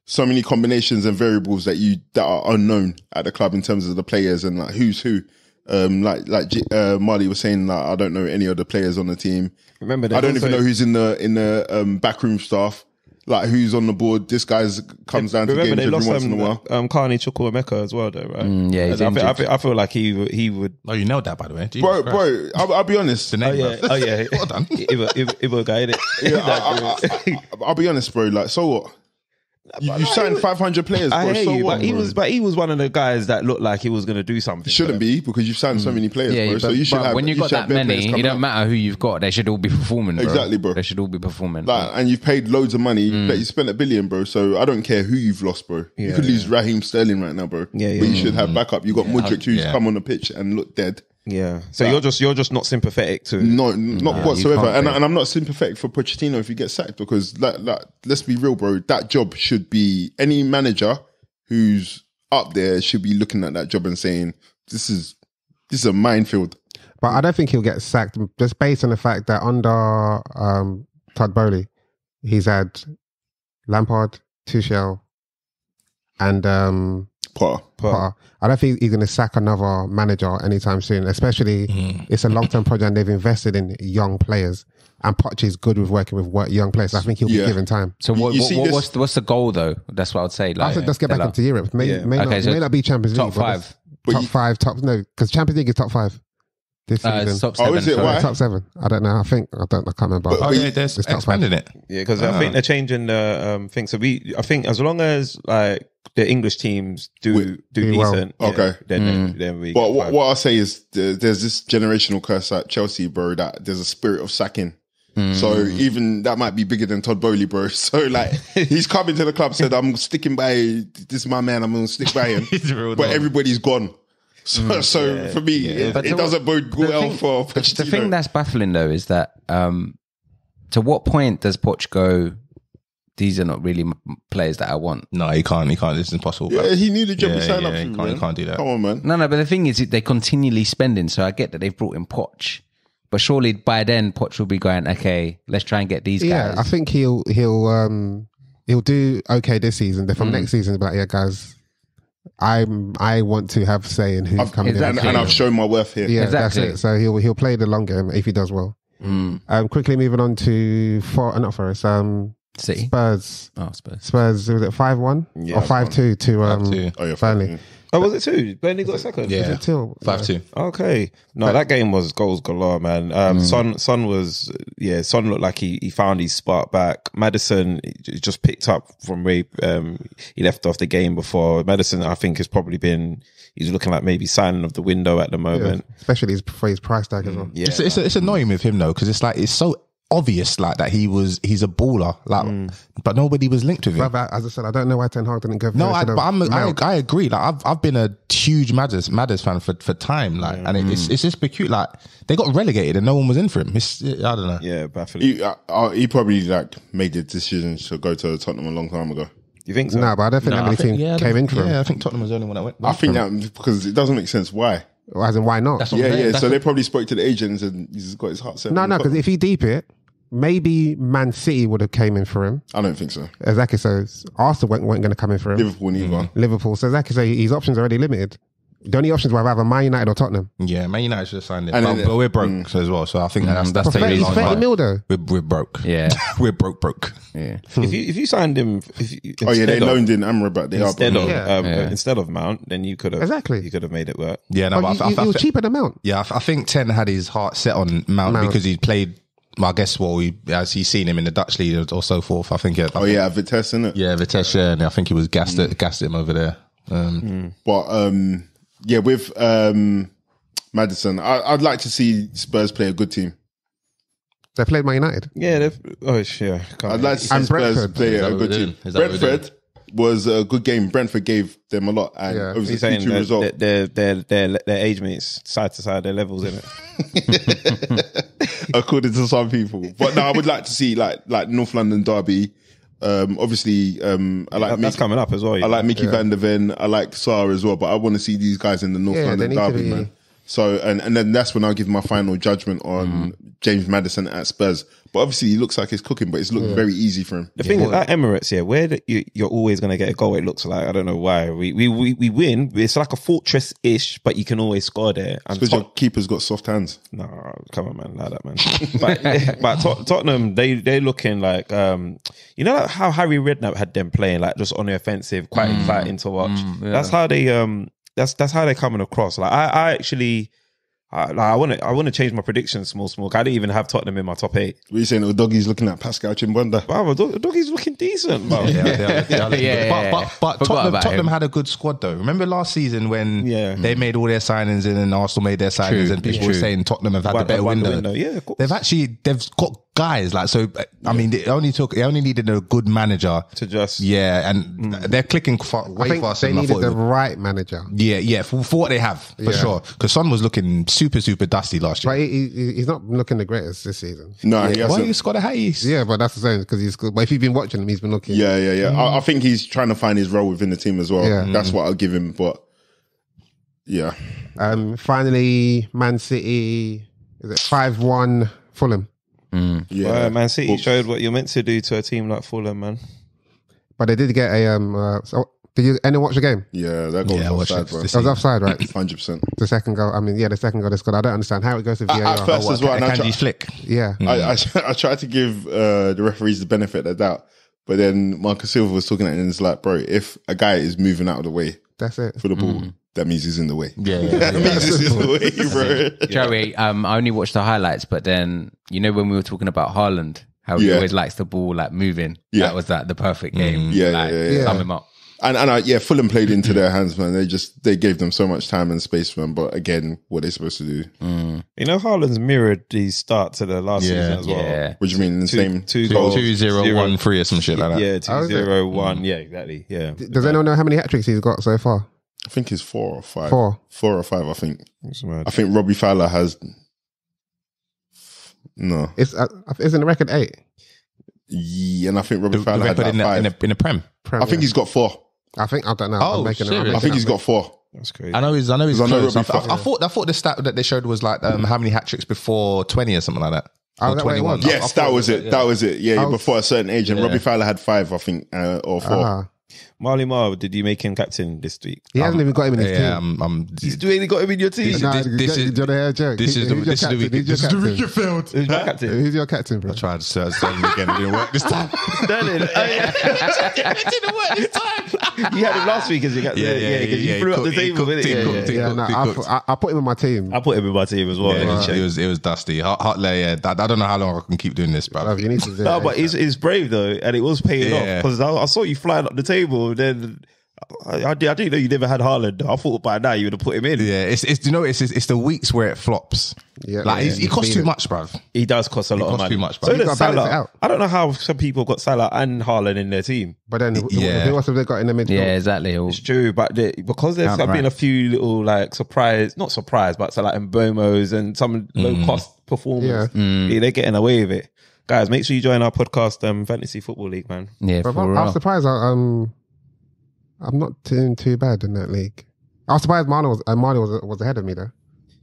so many combinations and variables that are unknown at the club in terms of the players and like who's who. Marley was saying, like, I don't know any of the players on the team. Remember, I don't even know who's in the backroom staff. Like who's on the board. This guy's comes down to games every once in a while. Carney Chukwuemeka as well, though, right? He's I feel like he would. Oh, you nailed that, by the way, bro. I'll be honest. The name, well done. Ibo guy, innit? I'll be honest, bro. Like, so what? You signed 500 players, bro. I hear so you, what, but he was one of the guys that looked like he was going to do something. Shouldn't be, because you've signed so many players, bro. So you should have. When you've got that many, it don't matter who you've got. They should all be performing, bro. Exactly, bro. They should all be performing. Like, and you've paid loads of money. That you spent $1 billion, bro. So I don't care who you've lost, bro. You could lose Raheem Sterling right now, bro. But you should have backup. You got Mudryk, who's come on the pitch and look dead. Yeah. So you're just not sympathetic to not whatsoever. And I'm not sympathetic for Pochettino if he gets sacked, because let's be real, bro. That job should be, any manager who's up there should be looking at that job and saying, this is a minefield. But I don't think he'll get sacked just based on the fact that under Todd Bowley, he's had Lampard, Tuchel, and Potter. I don't think he's going to sack another manager anytime soon, especially it's a long-term project and they've invested in young players. And Poch is good with working with young players. I think he'll be given time. So what's the goal though? That's what I would say. Like, I think let's get back into Europe. May not be Champions League. Top 5. Top 5, no, because Champions League is top 5. this season. It's top 7. is it? sorry. Why? Top 7. I don't know. I can't remember. Oh, yeah, they're It's top 5. expanding it. Yeah, because I think they're changing the thing. So I think as long as like the English teams do well. decent, Okay. then we. But get what I'll say is there's this generational curse at Chelsea, bro, that there's a spirit of sacking. So even that might be bigger than Todd Bowley, bro. So like he's coming to the club, said, I'm sticking by, this is my man, I'm going to stick by him. But everybody's gone. So for me, it doesn't bode well for Pochettino. The thing that's baffling though is that to what point does Poch go, these are not really players that I want? No, he can't. This is impossible. Yeah, he knew the job he signed up he for. can't, he can't do that. Come on, man. No, but the thing is, they're continually spending. So I get that they've brought in Poch, but surely by then Poch will be going, okay, let's try and get these guys. Yeah, I think he'll do okay this season. Then from next season, but yeah, guys, I want to have say in who's coming in. And I've shown my worth here. Yeah, Exactly. that's it. So he'll play the long game if he does well. Quickly moving on to not Forest. City. Spurs. Oh, Spurs. Was it 5-1 or 5-2 to 5-2. Oh, yeah, Burnley? Oh, was it 2? Burnley got second. Yeah. Was it 2? 5-2. Okay. No, that game was goals galore, man. Son looked like he found his spot back. Madison he just picked up from where he left off the game before. Madison, I think, he's looking like maybe signing of the window at the moment. Yeah, especially for his price tag as well. Yeah. It's annoying with him though, because it's like it's so obvious like that he's a baller, like, but nobody was linked with him. But as I said, I don't know why Ten Hag didn't go for No, Mount. I agree. Like I've been a huge Madders fan for time, like, and it's just peculiar. Like they got relegated and no one was in for him. I don't know. Yeah, baffling. He probably like made the decision to go to Tottenham a long time ago. You think so? No, but I don't think that many teams came in for him. Yeah, I think Tottenham was the only one that went. I think that because it doesn't make sense. Why? As in, why not? That's what I'm saying. Yeah. That's So they probably spoke to the agents and he's got his heart set. No, because if he deep it, maybe Man City would have came in for him. I don't think so. Exactly. So Arsenal weren't going to come in for him. Liverpool neither. Liverpool. So exactly. So his options are already limited. The only options were either Man United or Tottenham. Yeah, Man United should have signed him, And but we're broke as well. So I think that's But taking a he's long 30 time. mil though. We're broke. Yeah. We're broke. Yeah. If you signed him, They loaned in Amrabat. Instead of Mount, then you could have Exactly. You could have made it work. Yeah, no, But but he was cheaper than Mount. yeah, I think Ten had his heart set on Mount. Because he played. I guess as he's seen him in the Dutch league or so forth. I think. Vitesse, isn't it? Yeah, Vitesse, and I think he was gassed him over there. But with Maddison, I'd like to see Spurs play a good team. They played Man United. Yeah, I'd like to see And Spurs Brentford. play Is that a what good we're team. doing? Is that what we're Brentford was a good game. Brentford gave them a lot, and it was He's a saying 3-2 result. their age mates side to side, their levels in it. According to some people. But no, I would like to see like North London derby. Obviously, I like That's coming up as well. I like Mickey van der Ven. I like Sarr as well. But I want to see these guys in the North Yeah, London they need to derby, be- man. So and then that's when I'll give my final judgment on James Maddison at Spurs. But obviously, he looks like he's cooking, but it's looking very easy for him. The thing is, at Emirates, where you're always going to get a goal, it looks like. I don't know why. We win. It's like a fortress-ish, but you can always score there. And Because your keeper's got soft hands. no, come on, man. Like that, man. but Tottenham, they're looking like, you know, like how Harry Redknapp had them playing, like just on the offensive, quite exciting to watch. That's how they, that's how they're coming across. Like I actually... I want to change my predictions, small. I didn't even have Tottenham in my top 8. What are you saying? The doggy's looking at Pascal Chimbonda. Wow, Doggy's looking decent. Bro. But Tottenham had a good squad though. Remember last season when they made all their signings in and Arsenal made their signings and people were saying Tottenham have had the better window. Yeah, of course. They've got guys like so. I mean, they only needed a good manager to just and they're clicking I way think faster. they than I needed thought the it would. right manager. Yeah, for what they have for sure. Because Son was looking super dusty last year. But he's not looking the greatest this season. No, he Why hasn't. you Scott Hayes? Yeah, but that's the same because he's good. But if you've been watching him, he's been looking. Yeah. I think he's trying to find his role within the team as well. Yeah. That's what I'll give him. But yeah, Finally, Man City, is it 5-1 Fulham? yeah. Man City showed what you're meant to do to a team like Fulham, man. But they did get a. Did anyone watch the game? Yeah, that goal was offside, bro. It was offside, right? 100%. The second goal. I mean, the second goal they scored. I don't understand how it goes to VAR. At first as well. And I Kanji flick. Yeah. I tried to give the referees the benefit of the doubt, but then Marcus Silva was talking and it's like, bro, if a guy is moving out of the way That's it. for the ball, that means he's in the way. Yeah. That means he's in the way, bro. Joey, I only watched the highlights, but then when we were talking about Haaland, how he always likes the ball like moving. Yeah. That was like the perfect game. Sum him up. And Fulham played into their hands, man. They gave them so much time and space, man. But again, what are they supposed to do? You know, Haaland's mirrored his start to the last season as well. Yeah. What do you mean? The same 2-0-1-3 or some shit like that. Yeah, 2-0-1. Yeah, exactly. Yeah. Does anyone know how many hat-tricks he's got so far? I think it's 4 or 5. 4 or 5, I think. That's mad. I think Robbie Fowler has... No. Isn't the record 8? Yeah, and I think Robbie Fowler had record like 5. in the Prem. I think he's got 4. I don't know. Oh, I'm making serious? I think he's got 4. That's crazy. I know he's close. Robbie I Fowler. thought the stat that they showed was like how many hat tricks before 20 or something like that. Oh, Or that way it 21. was? Yes, that was it. That was it. Yeah, before a certain age. And Robbie Fowler had 5, I think, or 4. Marley Marl, did you make him captain this week? He hasn't even got him in his team. He's really got him in your team. This Nah, is- this do is- you want to hear a joke? this is the- Who's your this is the captain? week- Who's your this is the captain? week you failed. Who's your captain? Who's your captain, bro? I tried to say it again. It didn't work this time. Sterling. It didn't work this time. You had him last week as your captain. Because you threw up the table, didn't you? I put him in my team. I put him in my team as well. It was dusty. I don't know how long I can keep doing this, bro. You need to do No, it. but it's brave though, and it was paying off Yeah. because I saw you flying up the table. Then I didn't know you never had Haaland. I thought by now you would have put him in. Yeah, it's the weeks where it flops. Yeah, Like yeah, he costs too much, bruv. He does cost a lot of costs money. too much, So but you does gotta balance it Salah. out. I don't know how some people got Salah and Haaland in their team. But then who else have they got in the midfield? Yeah, exactly. It's true, but because there's Outright. been a few little like not surprise, but so like Mbomos and some low cost performers. Yeah, they're getting away with it. Guys, make sure you join our podcast, Fantasy Football League, man. Yeah, But for I'm real. surprised. I'm not doing too bad in that league. I was surprised Mane was ahead of me though.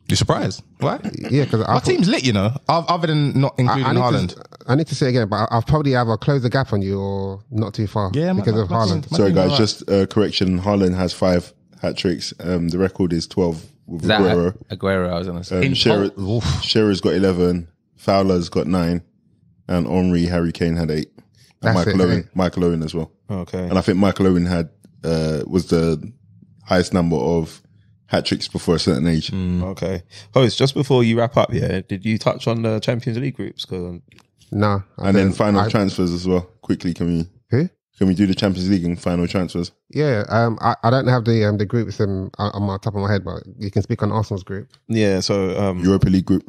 You surprised? What? Yeah, because My team's lit, you know. Other than not including Haaland. I need to say it again, but I'll probably either close the gap on you or not too far. Yeah, because of Haaland. Sorry, guys, just correction. Haaland has 5 hat tricks. The record is 12 with Is that Aguero. Aguero, I was going to say. Shearer's got 11. Fowler's got 9. And Henry, Harry Kane had 8. And Michael Owen as well. Okay. And I think Michael Owen was the highest number of hat tricks before a certain age. Okay. Host, just before you wrap up, did you touch on the Champions League groups? No. And then final transfers as well. Quickly, can we do the Champions League and final transfers? Yeah, I don't have the groups on my top of my head, but you can speak on Arsenal's group. Yeah, so Europa League group.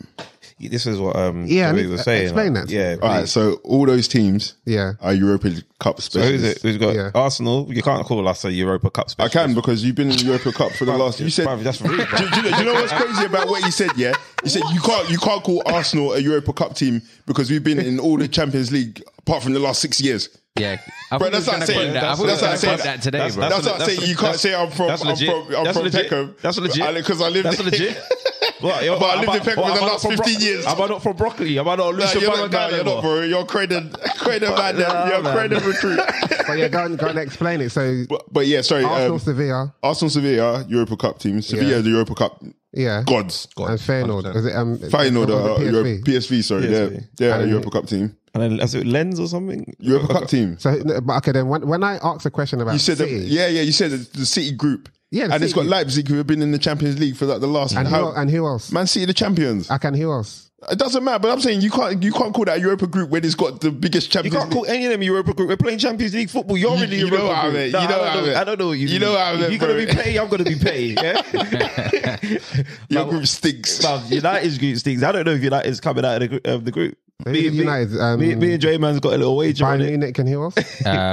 this is what Joey was saying. Explain that. Yeah. All right, so all those teams Yeah. are Europa Cup So who's specialists. it? Who's got Yeah. Arsenal? You can't call us a Europa Cup I specialist. can because you've been in the Europa Cup for the last. You said. Bruv, that's rude, bro. Do you know what's crazy about what you said? Yeah, you said you can't call Arsenal a Europa Cup team because we've been in all the Champions League apart from the last 6 years. Yeah. Bro, that's what I'm saying. That's what I'm saying. that today, bro. That's what I'm saying. You can't say I'm from legit. Peckham. That's legit. Because I lived. That's legit. But I lived in Peckham for the last 15 years. Am I not from Broccoli? Am I not Nah, Lucia you're not, bro. You're Craden man. You're Craden recruit. But yeah, go and explain it. So But yeah, sorry. Arsenal, Sevilla, Europa Cup team. Sevilla, the Europa Cup yeah, gods. and Feyenoord. Is it Feyenoord, PSV, sorry. PSV. They're a Europa Cup team. And then is it Lens or something? Europa Cup team. So, but okay, then when I asked a question about You said City, you said the City group. Yeah, the and it's City got group. Leipzig who have been in the Champions League for like the last. and who else? Man City, the champions. Who else? It doesn't matter, but I'm saying you can't call that a Europa group when it's got the biggest You Champions can't call League. any of them Europa group. We're playing Champions League football. You're in the You know Europa how I group. mean. Nah, You know how I mean. I don't know what you mean. You know how I If mean, you're going to bro. be petty, I'm going to be petty. Yeah? Your group stinks. United's group stinks. I don't know if United's coming out of the group. United. Me and J-Man's got a little wager on Bayern it. Munich and who else?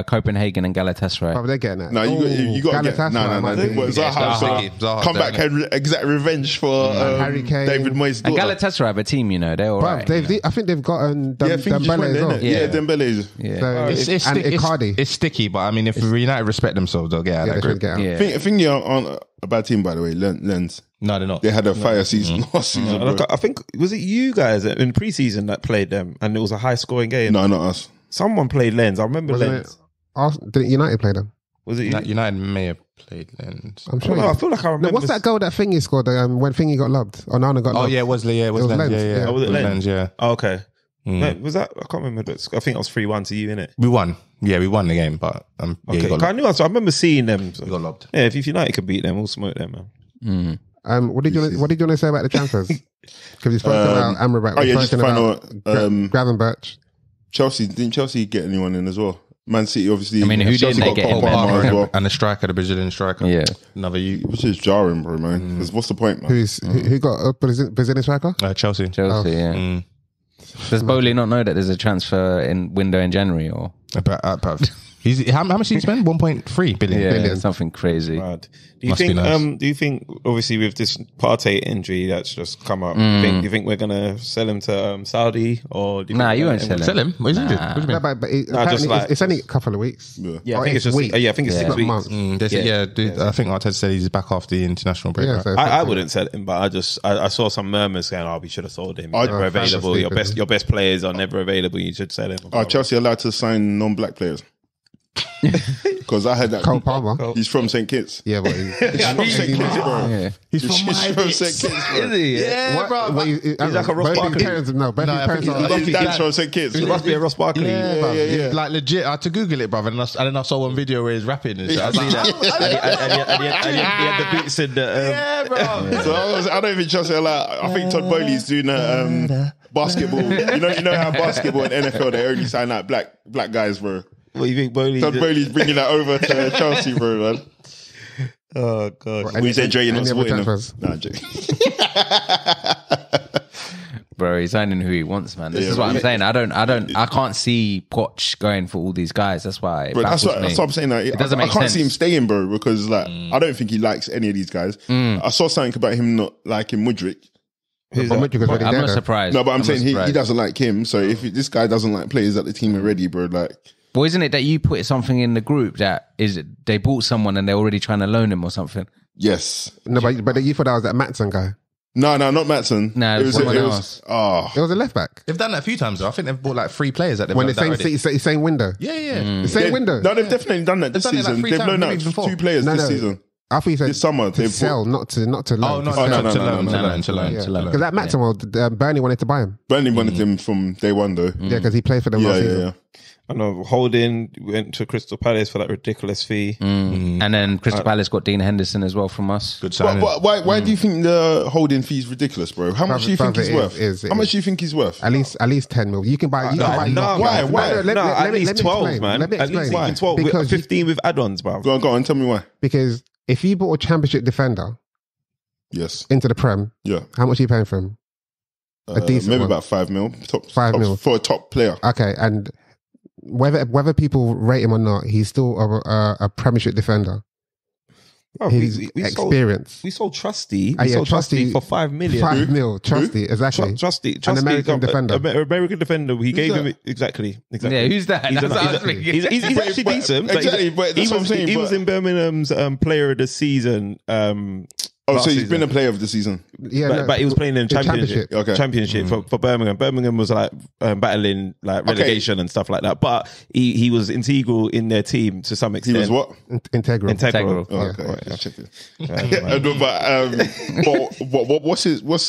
Copenhagen and Galatasaray. But they're getting that. No, you got to get. Galatasaray might be- No. Zaha come back and exact revenge for Harry Kane. David Moyes' And daughter. Galatasaray have a team, you know. They're all Bruv, right. I think they've got I think he just Dembele went as there, well. innit? Yeah, Dembele. Yeah. So, and Icardi. It's sticky, but I mean, if United respect themselves, they'll get out of They that should group. get out. Yeah. I think you aren't a bad team, by the way. Lens. No, they're not. They had a fire season last season. And Bro. I think, was it you guys in pre-season that played them and it was a high-scoring game? No, not us. Someone played Lens. I remember Wasn't Lens. Didn't United play them? Was it you? United may have played Lens. I'm I sure. don't know, I feel like I remember. No, what's that goal that Thingy scored when Thingy got lobbed? Onana got Oh lobbed. yeah, Wesley. Yeah, it was It was Lens. Lens, Yeah, yeah. Oh, was it Lens? Yeah. Oh, okay. No, was that? I can't remember. I think it was 3-1 to you, innit? We won. Yeah, we won the game, but yeah, Okay. you got I knew. So I remember seeing them. So. You got lobbed. Yeah, if United could beat them, we'll smoke them, man. What did you want to say about the transfers? Because you spoke about Amrabat. Just to find out. Gravenberch. Didn't Chelsea get anyone in as well? Man City, obviously. I mean, who Chelsea didn't they got get in Cole Palmer as well. And the striker, the Brazilian striker. Yeah. Which is jarring, bro, man. Because what's the point, man? Who got a Brazilian striker? Chelsea. Yeah. Does Bowley not know that there's a transfer in window in January or? How much did he spend? 1.3 billion. Yeah, something crazy. Mad. Do you think obviously with this Partey injury that's just come up, do you think we're gonna sell him to Saudi or do you think you won't sell him. Sell him? What is injured? What do you mean? But it's only a couple of weeks. Yeah, I think it's just I think it's 6 weeks. I think Arteta said he's back after the international break. Yeah, right? I wouldn't sell him, but I saw some murmurs saying, "Oh, we should have sold him. He's never available. Your best players are never available. You should sell him." Are Chelsea allowed to sign non-black players? Because I heard that Cole Palmer. He's from St. Kitts. Yeah, but He's from St. Kitts, bro. Yeah. He's from St. Kitts, bro. Is he? Yeah, bro. He's like a Ross Barkley. Both his parents are. His dad's from St. Kitts. It must be a Ross Barkley. Yeah. Like legit, I had to Google it, brother, and then I saw one video where he's rapping and shit. I was like, He had the beats in the. yeah, bro. So I don't even trust it. Like, I think Todd Bowley's doing basketball. You know how basketball and NFL they only sign out black guys, bro. What do you think, Bowley? Todd Bowley's bringing that over to Chelsea, bro, man. Oh god. We said Dre, you're not supporting him. transfers? Nah, I'm joking. Bro, he's signing who he wants, man. This is what I'm saying. I can't see Poch going for all these guys. That's why. Bro, that's what I'm saying. Like, It doesn't I make can't sense. see him staying, bro, because like I don't think he likes any of these guys. I saw something about him not liking Mudryk. I'm not surprised. No, but I'm saying he surprised. doesn't like him. So if this guy doesn't like players at the team already, bro, like. Well, isn't it that you put something in the group that they bought someone and they're already trying to loan him or something? Yes. No, but you thought that was that Matson guy. No, not Matson. No, it was someone else. It was a left back. They've done that a few times though. I think they've bought like 3 players at the When the same window. Yeah. The same window. No, they've definitely done that this They've done it like season. 3 They've times, loaned maybe out even 4. 2 players this season. I thought you said This summer to they've sell, not to loan. Oh, no, to loan. Because that Matson, Burnley wanted to buy him. Burnley wanted him from day one, though. Yeah, because he played for them last season. Yeah. I know Holding went to Crystal Palace for that ridiculous fee. And then Crystal Palace got Dean Henderson as well from us. Good signing. Why do you think the holding fee is ridiculous, bro? How much do you think he's worth? How much do you think he's worth? At least 10 mil. You can buy. Why? At least 12, man. Let me At least explain. 12. Because 15 with add-ons, bro. Go on. Tell me why. Because if you bought a championship defender Yes. into the Prem, Yeah. how much are you paying for him? A decent maybe one. about 5 mil. 5 mil for a top player. Okay, and whether people rate him or not, he's still a Premiership defender. Bro, His we experience. We sold Trusty. Yeah, sold Trusty Trusty for 5 million. 5 mil. Trusty, exactly. Trusty, An American defender. American defender. He gave him exactly. Yeah, who's that? He's, That's what I was thinking. he's actually decent. Exactly, but that's what I'm saying. He was in Birmingham's Player of the Season. So he's been a player of the season. Yeah, but he was playing in Championship. Okay. Championship for Birmingham. Birmingham was like battling like relegation and stuff like that. But he was integral in their team to some extent. He was what? Integral. Oh, okay. Right, Check it. But what's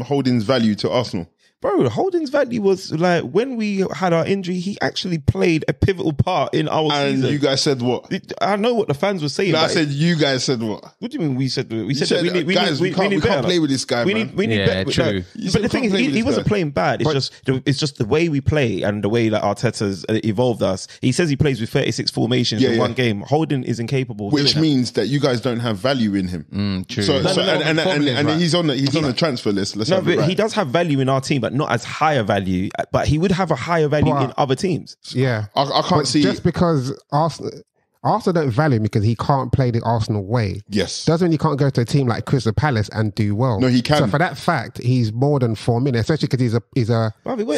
Holding's value to Arsenal? Bro, Holding's value was like when we had our injury, he actually played a pivotal part in our season. And you guys said what? I know what the fans were saying. No, I said you guys said what? What do you mean we said? We said said that we can't play with this guy, man. We need better. True. But the thing is, he wasn't playing bad. It's just the way we play and the way that Arteta's evolved us. He says he plays with 36 formations in one game. Holding is incapable. Which means that you guys don't have value in him. True. And he's on the transfer list. No, but he does have value in our team, but not as high a value. But he would have a higher value in other teams. Yeah. I can't see. Just because Arsenal don't value him because he can't play the Arsenal way. Yes. Doesn't mean he can't go to a team like Crystal Palace and do well. No, he can. So for that fact, he's more than 4 million, especially because he's a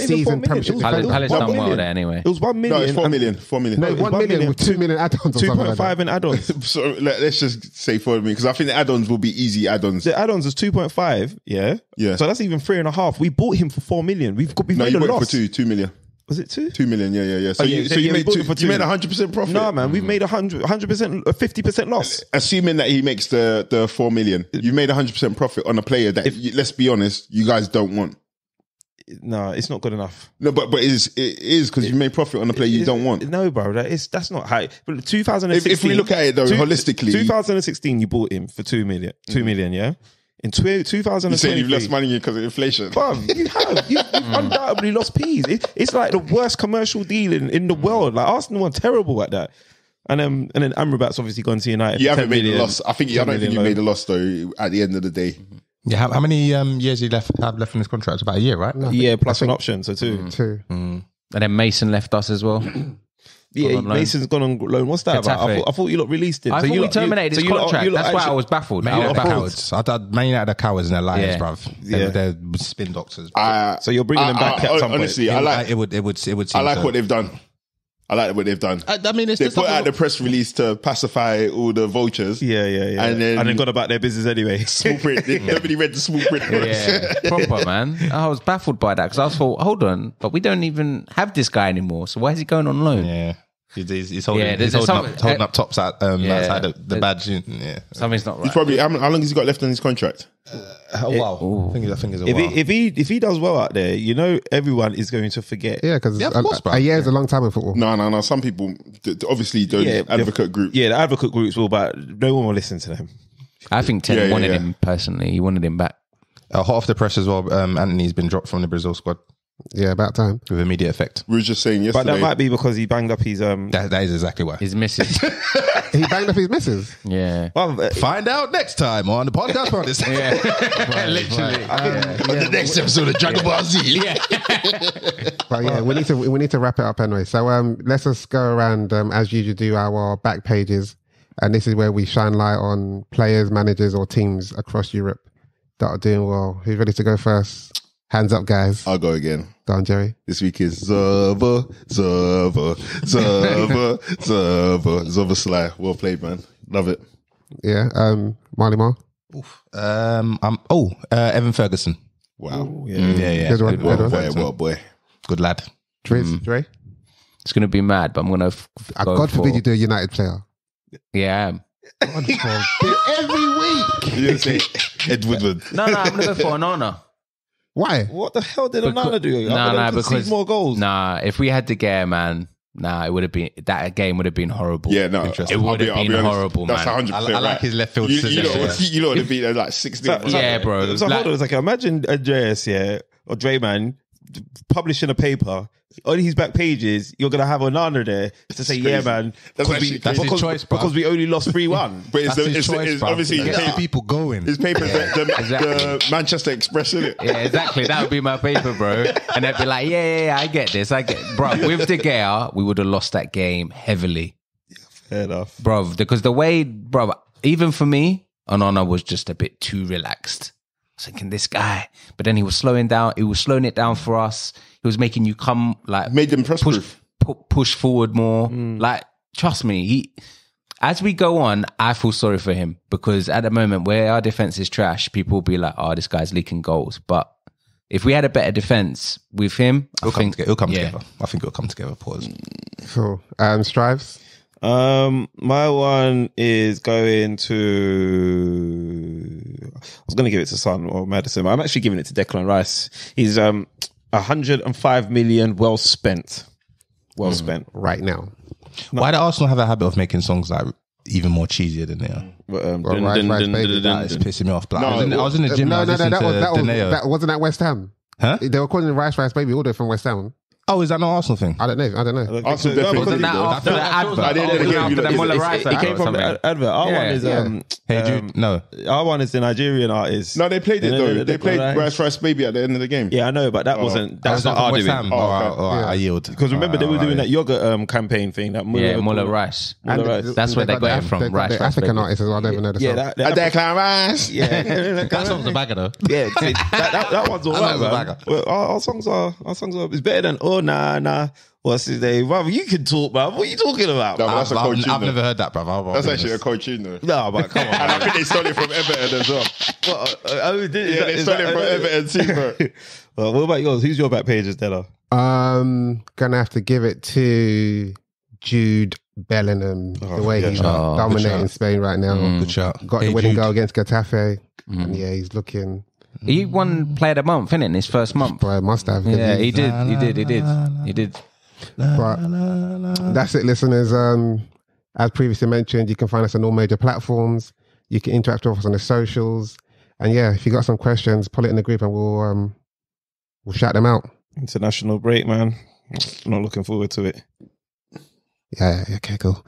seasoned Premiership defender. Palace done well there anyway. It was 1 million. No, it's 4 million. 4 million. No, 1 million with 2 million add-ons. 2.5 in add-ons. So let's just say 4 million because I think the add-ons will be easy add-ons. The add-ons is 2.5. Yeah. So that's even 3.5. We bought him for 4 million. We've made a loss. For 2 million. Was it 2? 2 million, yeah. So you made 100% profit. No, man, we've made 100%, 50% loss. Assuming that he makes the 4 million, you made 100% profit on a player that, let's be honest, you guys don't want. No, it's not good enough. No, but it is because you made profit on a player you don't want. No, bro, that's not high. But 2016. If we look at it though, holistically, 2016, you bought him for 2 million. 2 million, yeah. In 2023, you say you've lost money because of inflation. Bruv, you have. You've undoubtedly lost peas. It's like the worst commercial deal in the world. Like Arsenal are terrible at that. And then Amrabat's obviously gone to United. You haven't made a loss. I don't think you made a loss though. At the end of the day, Yeah, how many years you have left in his contract? About a year, right? Yeah, plus an option, so 2. 2. And then Mason left us as well. Yeah, Mason's gone on loan. What's that about? I thought you lot released him. I thought we terminated his contract. That's why I was baffled. Man United are cowards. Man United are cowards and they're liars, bruv. They're spin doctors. So you're bringing them back at some honestly, point. I like it would seem what they've done. I like what they've done. I mean, they put out the press release to pacify all the vultures. Yeah. And then got about their business anyway. Small print. Nobody read the small print. Yeah, proper, man. I was baffled by that because I thought, hold on, but we don't even have this guy anymore. So why is he going on loan? Yeah. He's holding up tops outside the badge. Yeah. Something's not right. He's probably, how long has he got left on his contract? Wow. I think it's a while. If he does well out there, everyone is going to forget. Yeah, because a year is a long time in football. No. Some people, obviously, those advocate groups. Yeah, the advocate groups will, but no one will listen to them. I think Ten wanted him personally. He wanted him back. Hot off the press as well. Anthony's been dropped from the Brazil squad. Yeah, about time. With immediate effect. We were just saying yesterday. But that might be because he banged up his... That is exactly why. His missus. He banged up his missus? Yeah. Find out next time on the podcast Pundits. Literally. On the next episode of Dragon Ball Z. But yeah, we need to wrap it up anyway. So let's just go around, as usual, do our back pages. And this is where we shine light on players, managers or teams across Europe that are doing well. Who's ready to go first? Hands up, guys. I'll go again. Go on, Jerry. This week is Zova Sly. Well played, man. Love it. Yeah. Marley Mar. Evan Ferguson. Wow. Yeah. Good one. Well, boy. Good lad. Dre. It's going to be mad, but I'm going to go God for... forbid you do a United player. Yeah, I am. Every week. You say Ed Woodward. No, I'm going to go for Onana. Why? What the hell did Onana do? Because more goals. If we had De Gea, man, it would have been that game would have been horrible. Yeah, no, it would have been horrible, man. That's 100%. I like his left field. You know would have been like 60. Yeah, bro. So hold on a second. Imagine Andreas, or Drayman publishing a paper. On his back pages, you're gonna have Onana there to say, "Yeah, man, that's his choice, bro. because we only lost 3-1." But it's obviously people going. His paper, the Manchester Express, isn't it? Yeah, exactly. That would be my paper, bro. And they'd be like, "Yeah, I get this. Bro, with De Gea, we would have lost that game heavily." Fair enough, bro. Because the way, bro, even for me, Onana was just a bit too relaxed. I was thinking, this guy, but then he was slowing down. He was slowing it down for us. He was making you come made them push forward more. Like, trust me, as we go on, I feel sorry for him because at the moment where our defense is trash, people will be like, "Oh, this guy's leaking goals." But if we had a better defense with him, it'll come together. I think it'll come together. Pause. Cool. Strives. My one is going to. I was going to give it to Son or Madison, but I'm actually giving it to Declan Rice. He's 105 million well spent. Well spent right now. Why do Arsenal have a habit of making songs like even more cheesier than they are? That is pissing me off. I was in the gym. That wasn't at West Ham. Huh? They were calling it Rice Baby all day from West Ham. Oh, is that not Arsenal thing? I don't know. Arsenal definitely. Wasn't that after the advert? It came from the advert. Our one is Hey Jude. No, our one is the Nigerian artist. No, they played it though. They played Rice Baby at the end of the game. Yeah, I know, but that wasn't. That was not our doing. I yield. Because remember they were doing that yogurt campaign thing. That Muller Rice. That's where they got it from. Rice. The African artist as well. I never know the song. Yeah, Declan Rice. Yeah, that song's a bagger though. Yeah, that one's alright, man. Our songs are. It's better than Oh Nah. What's his name? Brother, you can talk, man. What are you talking about? No, that's I've never heard that, brother. That's actually a cold tune, though. No, but come on. And I think they stole it from Everton as well. They stole it from Everton too, bro. Well, what about yours? Who's your back pages, Della? Gonna have to give it to Jude Bellingham. The way he's dominating Spain right now. Good shot. Got the winning goal against Getafe. And yeah, he's looking He won Player of the Month, innit, in his first month. Boy, must have. Yeah, he did. But that's it, listeners. As previously mentioned, you can find us on all major platforms. You can interact with us on the socials. And yeah, if you got some questions, pull it in the group and we'll shout them out. International break, man. Not looking forward to it. Yeah, okay, cool.